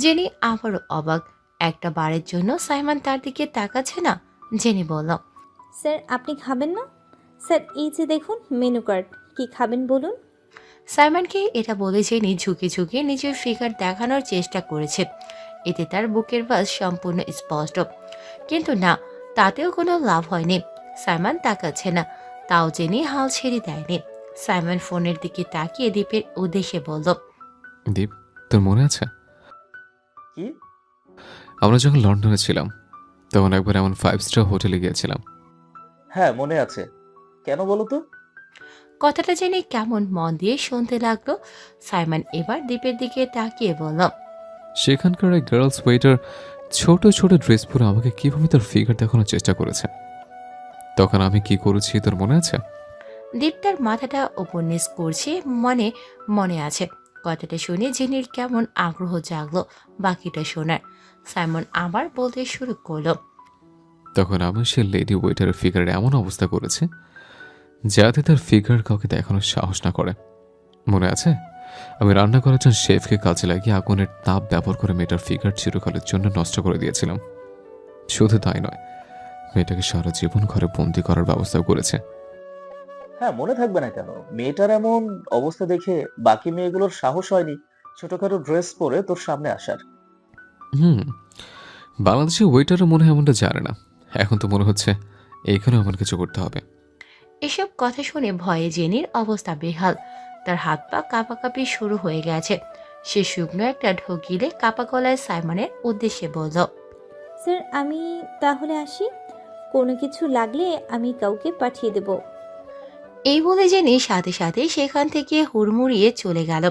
জেনি আবারও অবাক, একটা বারের জন্য সাইমন তার দিকে তাকাচ্ছে না। জেনি বলল, স্যার আপনি খাবেন না? স্যার এই যে দেখুন মেনু কার্ড, কি খাবেন বলুন। সাইমনকে এটা বলে জেনি ঝুঁকে ঝুঁকে নিজের ফিগার দেখানোর চেষ্টা করেছে। এতে তার বুকের ভাঁজ সম্পূর্ণ স্পষ্ট, কিন্তু না, তাতেও কোনো লাভ হয়নি। সাইমন তাকাচ্ছে না, তাও জেনি হাল ছেড়ে দেয়নি। সাইমন ফোনের দিকে তাকিয়ে দীপের উদ্দেশ্যে বলল, দীপ তোর মনে আছে কি? আমরা যখন লন্ডনে ছিলাম তখন একবার এমন 5 স্টার হোটেলে গিয়েছিলাম। হ্যাঁ মনে আছে, কেন বলো তো? কথাটা জেনে কেমন মন দিয়ে শুনতে লাগলো। সাইমন এবার দীপের দিকে তাকিয়ে বলল, সেখানকার এক গার্লস ওয়েটার ছোট ছোট ড্রেস পরে আমাকে কিভাবে তার ফিগার দেখানোর চেষ্টা করেছে। তখন আমি কি করেছি তোর মনে আছে? দীপ তার মাথাটা ওপর নিচ করছে, মনে মনে আছে। কথাটা শুনে জেনির কেমন আগ্রহ জাগলো বাকিটা শোনার। সাইমন আবার বলতে শুরু করলো, তখন আমি সে লেডি ওয়েটারের ফিগারের এমন অবস্থা করেছে যাতে তার ফিগার কাউকে দেখানোর সাহস না করে। মনে আছে আমি রান্না করার জন্য শেফকে কাজে লাগিয়ে আগুনের তাপ ব্যবহার করে মেয়েটার ফিগার চিরকালের জন্য নষ্ট করে দিয়েছিলাম। শুধু তাই নয়, মেয়েটাকে সারা জীবন ঘরে বন্দি করার ব্যবস্থাও করেছে। হ্যাঁ মনে থাকবে না কেন? মেয়েটার এমন অবস্থা দেখে বাকি মেয়েগুলোর সাহস হয়নি ছোটখাটো ড্রেস পরে তোর সামনে আসার। বাংলাদেশের ওয়েটারও মনে হয় এমনটা জানে না। এখন তো মনে হচ্ছে এইখানে এমন কিছু করতে হবে। এসব কথা শুনে ভয়ে জেনির অবস্থা বেহাল। তার হাত পা কাঁপাকাঁপি শুরু হয়ে গেছে। সে শুকনো একটা ঢোক গিলে কাপা গলায় সাইমনের উদ্দেশ্যে বলল, স্যার আমি তাহলে আসি, কোনো কিছু লাগলে আমি কাউকে পাঠিয়ে দেব। এই বলে জেনি সাথে সাথে সেখান থেকে হুড়মুড়িয়ে চলে গেল।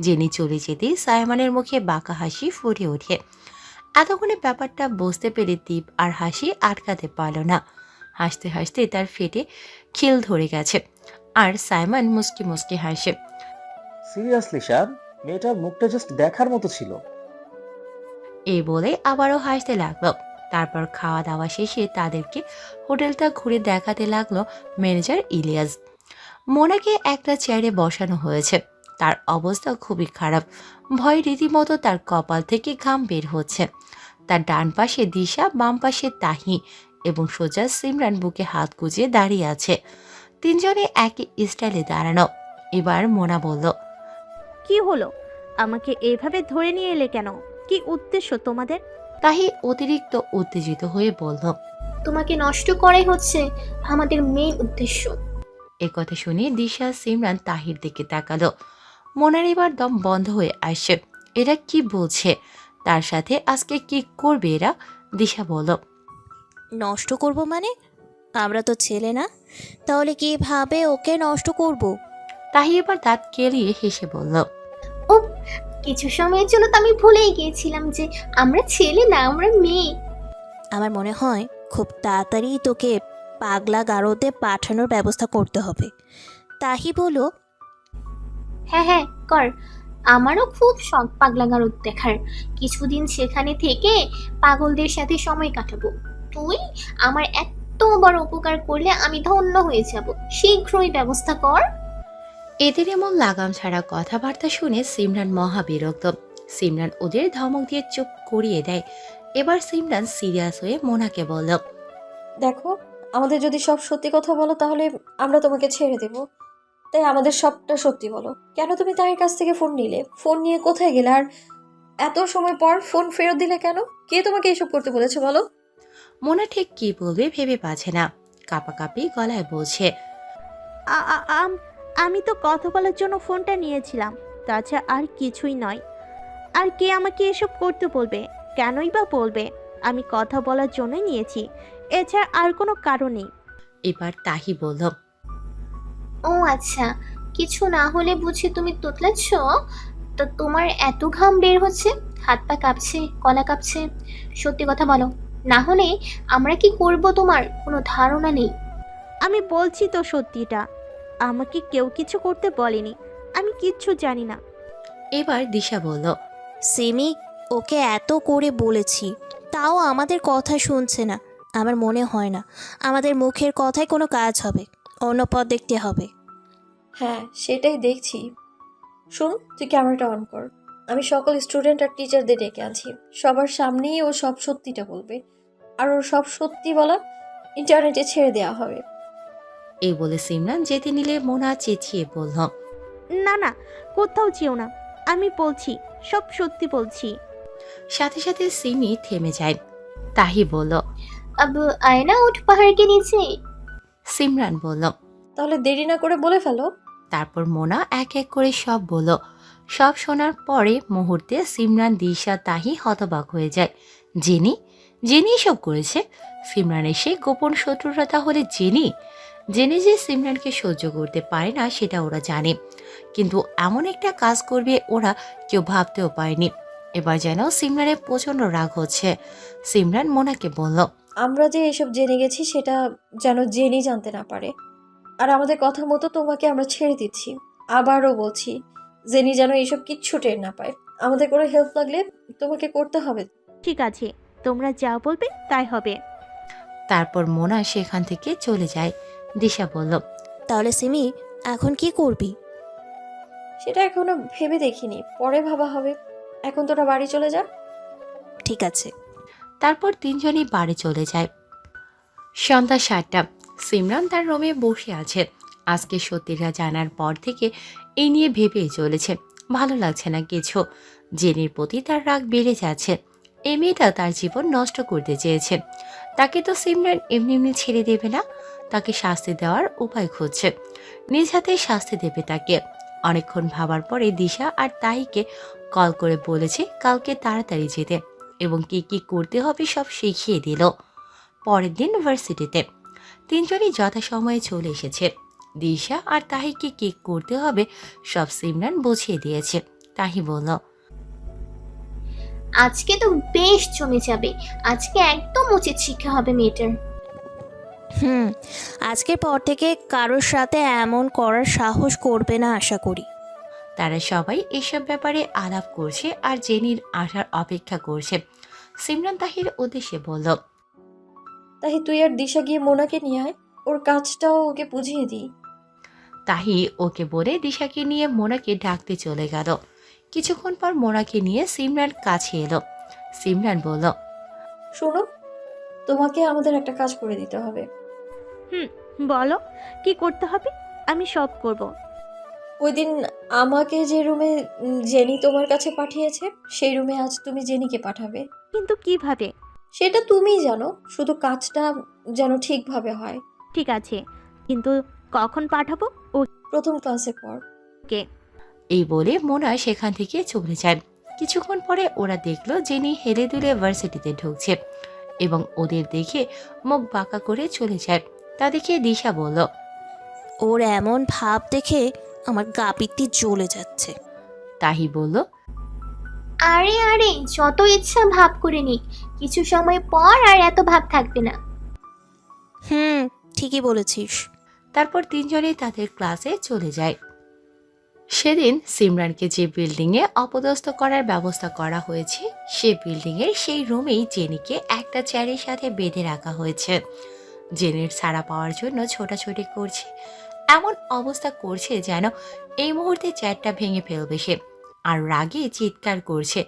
জেনি চলে যেতেই সাইমনের মুখে বাঁকা হাসি ফুটে ওঠে। এতক্ষণে ব্যাপারটা বুঝতে পেরে দীপ আর হাসি আটকাতে পারল না। হাসতে হাসতে তার ফেটে খিল ধরে গেছে, আর সাইমন মুসকি মুসকি হাসে। সিরিয়াসলি স্যার, মেয়েটার মুখটা জাস্ট দেখার মতো ছিল। এই বলে আবারও হাসতে লাগলো। তারপর খাওয়া দাওয়া শেষে তাদেরকে হোটেলটা ঘুরে দেখাতে লাগলো ম্যানেজার ইলিয়াস। মোনাকে একটা চেয়ারে বসানো হয়েছে। তার অবস্থা খুবই খারাপ, ভয় রীতিমতো তার কপাল থেকে ঘাম বের হচ্ছে। তার ডান পাশে দিশা, বাম পাশে তাহি এবং সোজা সিমরান বুকে হাত গুজিয়ে দাঁড়িয়ে আছে। তিনজনে একই স্টাইলে দাঁড়ানো। এবার মোনা বলল, কি হলো? আমাকে এইভাবে ধরে নিয়ে এলে কেন? কি উদ্দেশ্য তোমাদের? তাহি অতিরিক্ত উত্তেজিত হয়ে বলল। তোমাকে নষ্ট করাই হচ্ছে আমাদের মেইন উদ্দেশ্য। এ কথা শুনে দিশা সিমরান তাহির দিকে তাকালো। মোনার এবার দম বন্ধ হয়ে আসছে। এরা কি বলছে? তার সাথে আজকে কি করবে এরা? দিশা বলল। নষ্ট করব মানে? আমরা তো ছেলে না, তাহলে কিভাবে ওকে নষ্ট করব? তাহি এবার দাঁত কেলিয়ে হেসে বলল। ও, কিছু সময়ের জন্য তো আমি ভুলেই গিয়েছিলাম যে আমরা ছেলে না, আমরা মেয়ে। আমার মনে হয় খুব তাড়াতাড়ি তোকে পাগলা গারদে পাঠানোর ব্যবস্থা করতে হবে। তাহি বলল, হ্যাঁ হ্যাঁ কর, আমারও খুব শখ পাগলা গারদ দেখার। কিছুদিন সেখানে থেকে পাগলদের সাথে সময় কাটাবো। তুই আমার এত বড় উপকার করলে আমি ধন্য হয়ে যাব। শীঘ্রই ব্যবস্থা কর। এদের এমন লাগাম ছাড়া কথাবার্তা শুনে সিমরান মহা বিরক্ত। সিমরান ওদের ধমক দিয়ে চুপ করিয়ে দেয়। এবার সিমরান সিরিয়াস হয়ে মোনাকে বলল। দেখো, আমাদের যদি সব সত্যি কথা বলো তাহলে আমরা তোমাকে ছেড়ে দেব। তাই আমাদের সবটা সত্যি বলো। কেন তুমি তার কাছ থেকে ফোন নিলে? ফোন নিয়ে কোথায় গেলে? আর এত সময় পর ফোন ফেরত দিলে কেন? কে তোমাকে এসব করতে বলেছে বলো? মোনা ঠিক কি বলবে ভেবে পাচ্ছে না। কাঁপাকাঁপি গলায় বলছে। আমি তো কথা বলার জন্য ফোনটা নিয়েছিলাম, তাছাড়া আর কিছুই নয়। আর কে আমাকে এসব করতে বলবে? কেনই বা বলবে? আমি কথা বলার জন্যই নিয়েছি, এছাড়া আর কোনো কারণ নেই। এবার তাহি বলল। ও আচ্ছা, কিছু না হলে বুঝি তুমি তোতলাচ্ছ? তো তোমার এত ঘাম বের হচ্ছে, হাত পা কাঁপছে, গলা কাঁপছে। সত্যি কথা বলো, না হলে আমরা কি করব তোমার কোনো ধারণা নেই। আমি বলছি তো সত্যিটা, আমাকে কেউ কিছু করতে বলেনি, আমি কিচ্ছু জানি না। এবার দিশা বলল। সিমি, ওকে এত করে বলেছি, তাও আমাদের কথা শুনছে না। আমার মনে হয় না আমাদের মুখের কথায় কোনো কাজ হবে, অন্য পথ দেখতে হবে। হ্যাঁ, সেটাই দেখছি। শোন, তুই ক্যামেরাটা অন কর। আমি সকল স্টুডেন্ট আর টিচারদের ডেকে আনছি। সবার সামনেই ও সব সত্যিটা বলবে, আর ওর সব সত্যি বলা ইন্টারনেটে ছেড়ে দেওয়া হবে। এই বলে সিমরান যেতে নিলে মোনা চেঁচিয়ে বলল। না না, কোথাও যেও না, আমি বলছি, সব সত্যি বলছি। সাথে সাথে সিমি থেমে যায়। তাহি বলল। अब আয়না উঠ পাহাড় के नीचे। সিমরান বলল। তাহলে দেরি না করে বলে ফেলো। তারপর মোনা এক এক করে সব বলল। সব শোনার পরে মুহূর্তে সিমরান, দিশা, তাহি হতবাক হয়ে যায়। জেনি জেনি সব করেছে? সিমরানের সেই গোপন শত্রুতা তাহলে জেনি? জেনে যে সিমরানকে সহ্য করতে পারে না সেটা ওরা জানে, কিন্তু এমন একটা কাজ করবে ওরা কেউ ভাবতেও পারেনি। এবার যেন সিমরানের প্রচণ্ড রাগ হচ্ছে। সিমরান মোনাকে বলল। আমরা যে এসব জেনে গেছি সেটা যেন জেনি জানতে না পারে। আর আমাদের কথা মতো তোমাকে আমরা ছেড়ে দিচ্ছি। আবারও বলছি, জেনি যেন এইসব কিচ্ছু টের না পায়। আমাদের কোনো হেল্প লাগলে তোমাকে করতে হবে। ঠিক আছে, তোমরা যা বলবে তাই হবে। তারপর মোনা সেখান থেকে চলে যায়। দিশা বলল। তাহলে সিমি, এখন কি করবি? সেটা এখনো ভেবে দেখিনি, পরে ভাবা হবে। এখন তোরা বাড়ি চলে যা। ঠিক আছে। তারপর তিনজনই বাড়ি চলে যায়। সন্ধ্যা 7টা। সিমরান তার রুমে বসে আছে। আজকে সত্যিটা জানার পর থেকে এই নিয়ে ভেবেই চলেছে। ভালো লাগছে না কিছু। জেনির প্রতি তার রাগ বেড়ে যাচ্ছে। এই মেয়েটা তার জীবন নষ্ট করতে চেয়েছে। তাকে তো সিমরান এমনি এমনি ছেড়ে দেবে না। তাকে শাস্তি দেওয়ার উপায় খুঁজছে। নিজ হাতে শাস্তি দেবে তাকে। অনেকক্ষণ ভাবার পরে দিশা আর তাহিকে কল করে বলেছে কালকে তাড়াতাড়ি যেতে এবং কি কি করতে হবে সব শিখিয়ে দিল। পরের দিন ভার্সিটিতে তিনজনই যথাসময়ে চলে এসেছে। দিশা আর তাহিকে কি করতে হবে সব সিমরান বুঝিয়ে দিয়েছে। তাহি বলল। আজকে তো বেশ জমে যাবে। আজকে একদম উচিত শিক্ষা হবে মেয়েটার। আজকের পর থেকে কারোর সাথে এমন করার সাহস করবে না আশা করি। তারা সবাই এসব ব্যাপারে আলাপ করছে আর জেনির আসার অপেক্ষা করছে। সিমরান তাহির উদ্দেশ্যে বলল। তাই তুই আর দিশা গিয়ে মোনাকে নিয়ে আয়, ওর কাজটাও ওকে বুঝিয়ে দিই। তাহি ওকে বলে দিশাকে নিয়ে মোনাকে ডাকতে চলে গেল। কিছুক্ষণ পর মোনাকে নিয়ে সিমরান কাছে এলো। সিমরান বলল। শোনো, তোমাকে আমাদের একটা কাজ করে দিতে হবে। বলো, কি করতে হবে? আমি সব করব। ওই দিন আমাকে যে রুমে জেনি তোমার কাছে পাঠিয়েছে সেই রুমে আজ তুমি জেনিকে পাঠাবে। কিন্তু কিভাবে? সেটা তুমিই জানো, শুধু কাজটা যেন ঠিকভাবে হয়। ঠিক আছে, কিন্তু কখন পাঠাবো? প্রথম ক্লাসে পর। ওকে। এই বলে মোনা সেখান থেকে চলে যায়। কিছুক্ষণ পরে ওরা দেখলো জেনি হেলে দুলে ভার্সিটিতে ঢুকছে এবং ওদের দেখে মুখ বাঁকা করে চলে যায়। তা দেখে দিশা বলল, ওর এমন ভাব দেখে আমার গা পিত্তি জ্বলে যাচ্ছে। তাহি বলল, আরে আরে, যত ইচ্ছা ভাব করে নিক, কিছু সময় পর আর এত ভাব থাকবে না। ঠিকই বলেছিস। তারপর তিনজনেই তাদের ক্লাসে চলে যায়। সেদিন সিমরানকে যে বিল্ডিংয়ে অপদস্থ করার ব্যবস্থা করা হয়েছে সে বিল্ডিংয়ের সেই রুমেই জেনিকে একটা চেয়ারের সাথে বেঁধে রাখা হয়েছে। জেনির ছাড়া পাওয়ার জন্য ছোটাছুটি করছে, এমন অবস্থা করছে যেন এই মুহূর্তে চেয়ারটা ভেঙে ফেলবে সে, আর রাগে চিৎকার করছে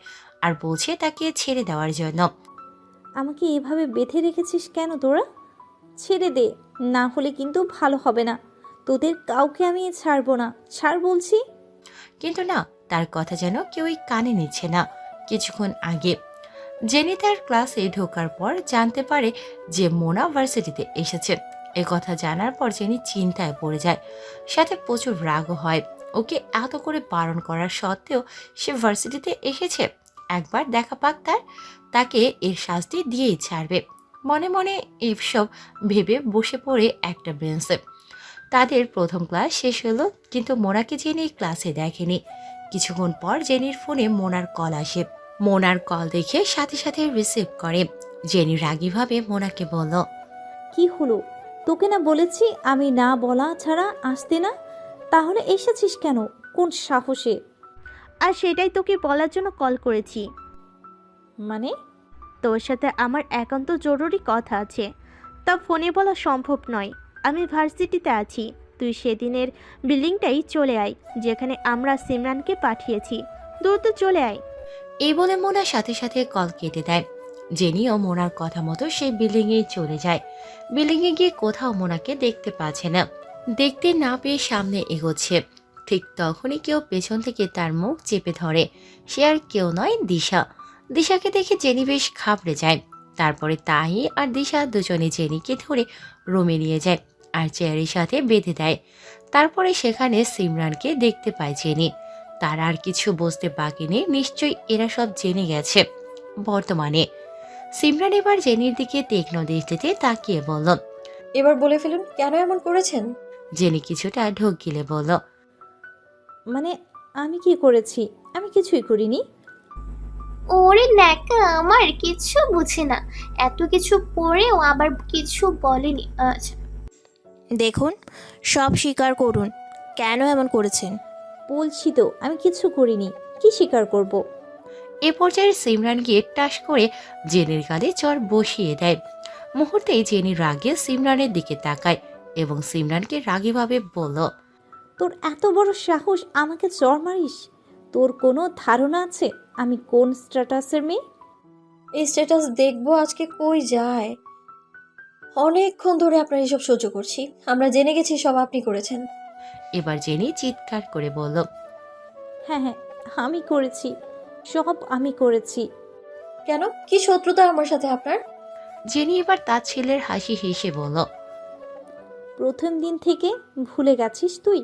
আর বলছে তাকে ছেড়ে দেওয়ার জন্য। আমাকে এভাবে বেঁধে রেখেছিস কেন তোরা? ছেড়ে দে, না হলে কিন্তু ভালো হবে না। তোদের কাউকে আমি ছাড়বো না, ছাড় বলছি। কিন্তু না, তার কথা যেন কেউই কানে নিচ্ছে না। কিছুক্ষণ আগে জেনি তার ক্লাসে ঢোকার পর জানতে পারে যে মোনা ভার্সিটিতে এসেছে। এ কথা জানার পর জেনি চিন্তায় পড়ে যায়, সাথে প্রচুর রাগও হয়। ওকে এত করে বারণ করার সত্ত্বেও সে ভার্সিটিতে এসেছে, একবার দেখা পাক তাকে এর শাস্তি দিয়েই ছাড়বে। মনে মনে এসব ভেবে বসে পড়ে একটা বেঞ্চে। তাদের প্রথম ক্লাস শেষ হলো, কিন্তু মোনাকে জেনি ক্লাসে দেখেনি। কিছুক্ষণ পর জেনির ফোনে মোনার কল আসে। মোনার কল দেখে সাথে সাথে রিসিভ করে। জেনি রাগীভাবে মোনাকে বলল, কি হলো? তোকে না বলেছি আমি না বলা ছাড়া আসতে না? তাহলে এসেছিস কেন? কোন সাহসে? আর সেটাই তোকে বলার জন্য কল করেছি। মানে? তোর সাথে আমার একান্ত জরুরি কথা আছে, তা ফোনে বলা সম্ভব নয়। আমি ভার্সিটিতে আছি, তুই সেদিনের বিল্ডিংটাই চলে আয় যেখানে আমরা সিমরানকে পাঠিয়েছি। দ্রুত চলে আয়। এই বলে মোনা সাথে সাথে কল কেটে দেয়। জেনিও মোনার কথা মতো সেই বিল্ডিংয়ে চলে যায়। বিল্ডিংয়ে গিয়ে কোথাও মোনাকে দেখতে পাচ্ছে না। দেখতে না পেয়ে সামনে এগোচ্ছে, ঠিক তখনই কেউ পেছন থেকে তার মুখ চেপে ধরে। সে আর কেউ নয়, দিশা। দিশাকে দেখে জেনি বেশ ঘাবড়ে যায়। তারপরে তাহি আর দিশা দুজনে জেনিকে ধরে রুমে নিয়ে যায় আর চেয়ারের সাথে বেঁধে দেয়। তারপরে সেখানে সিমরানকে দেখতে পায় জেনি। তার আর কিছু বুঝতে বাকি নেই, নিশ্চয়ই এরা সব জেনে গেছে। বর্তমানে সিমরান এবার জেনির দিকে তীক্ষ্ণ দৃষ্টিতে তাকিয়ে বলল, এবার বলে ফেলুন কেন এমন করেছেন। জেনি কিছুটা ঢোক গিলে বলল, মানে আমি কি করেছি? আমি কিছুই করিনি। ওরে ন্যাকা, আমার কিছু বুঝে না, এত কিছু পড়েও আবার কিছু বলেনি। আচ্ছা, দেখুন, সব স্বীকার করুন, কেন এমন করেছেন। বলছি তো আমি কিছু করিনি, কি স্বীকার করব? এ পর্যায়ে সিমরান গিয়ে টাস করে জেনির গালে চর বসিয়ে দেয়। মুহূর্তেই জেনি রাগে সিমরানের দিকে তাকায় এবং সিমরানকে রাগীভাবে বলল, তোর এত বড় সাহস আমাকে চর মারিস? তোর কোনো ধারণা আছে আমি কোন স্ট্যাটাসের মেয়ে? এই স্ট্যাটাস দেখবো আজকে কই যায়। অনেকক্ষণ ধরে আপনার এসব সহ্য করছি, আমরা জেনে গেছি সব আপনি করেছেন। এবার জেনি চিৎকার করে বলল, হ্যাঁ হ্যাঁ, আমি করেছি, সব আমি করেছি। কেন, কি শত্রুতা আমার সাথে আপনার? জেনি এবার তার ছেলের হাসি হেসে বলল, প্রথম দিন থেকে ভুলে গেছিস তুই?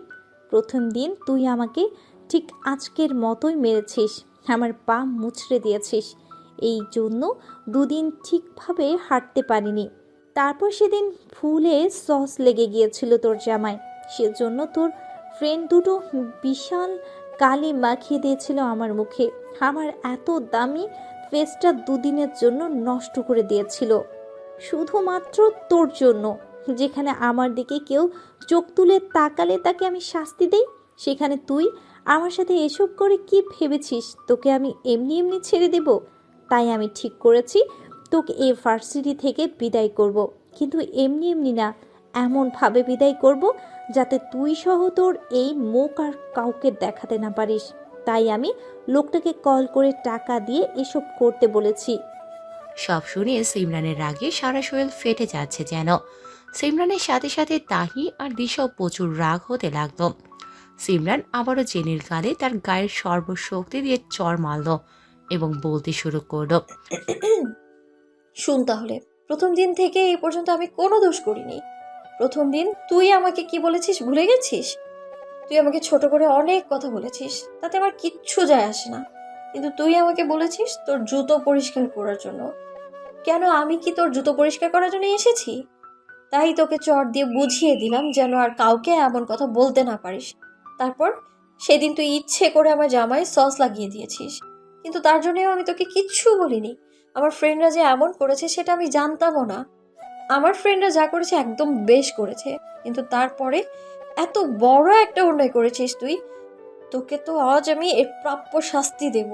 প্রথম দিন তুই আমাকে ঠিক আজকের মতোই মেরেছিস, আমার পা মুচড়ে দিয়েছিস। এই জন্য দুদিন ঠিকভাবে হাঁটতে পারিনি। তারপর সেদিন ভুলে সস লেগে গিয়েছিল তোর জামায়, সেজন্য তোর ফ্রেন্ড দুটো বিশাল কালি মাখিয়ে দিয়েছিল আমার মুখে। আমার এত দামি ফেসটা দুদিনের জন্য নষ্ট করে দিয়েছিল, শুধুমাত্র তোর জন্য। যেখানে আমার দিকে কেউ চোখ তুলে তাকালে তাকে আমি শাস্তি দেই, সেখানে তুই আমার সাথে এসব করে কি ভেবেছিস তোকে আমি এমনি এমনি ছেড়ে দেব? তাই আমি ঠিক করেছি তোকে এই ভার্সিটি থেকে বিদায় করব, কিন্তু এমনি এমনি না, এমনভাবে বিদায় করব যাতে তুই সহ তোর এই মুখ আর কাউকে দেখাতে না পারিস। তাই আমি লোকটাকে কল করে টাকা দিয়ে এসব করতে বলেছি। সব শুনে সিমরানের রাগে সারা শরীর ফেটে যাচ্ছে যেন। সিমরানের সাথে সাথে তাহি আর দিশাও প্রচুর রাগ হতে লাগলো। সিমরান আবারও জেনির গালে তার গায়ের সর্বশক্তি দিয়ে চড় মারল এবং বলতে শুরু করলো। শুন তাহলে, প্রথম দিন থেকে এই পর্যন্ত আমি কোনো দোষ করিনি। প্রথম দিন তুই আমাকে কি বলেছিস ভুলে গেছিস? তুই আমাকে ছোট করে অনেক কথা বলেছিস, তাতে আমার কিচ্ছু যায় আসে না। কিন্তু তুই আমাকে বলেছিস তোর জুতো পরিষ্কার করার জন্য। কেন, আমি কি তোর জুতো পরিষ্কার করার জন্য এসেছি? তাই তোকে চট দিয়ে বুঝিয়ে দিলাম যেন আর কাউকে এমন কথা বলতে না পারিস। তারপর সেদিন তুই ইচ্ছে করে আমার জামায় সস লাগিয়ে দিয়েছিস, কিন্তু তার জন্যও আমি তোকে কিচ্ছু বলিনি। আমার ফ্রেন্ডরা যে এমন করেছে সেটা আমি জানতামও না। আমার ফ্রেন্ডরা যা করেছে একদম বেশ করেছে, কিন্তু তারপরে এত বড় একটা অন্যায় করেছিস তুই। তোকে তো আজ আমি এর প্রাপ্য শাস্তি দেব।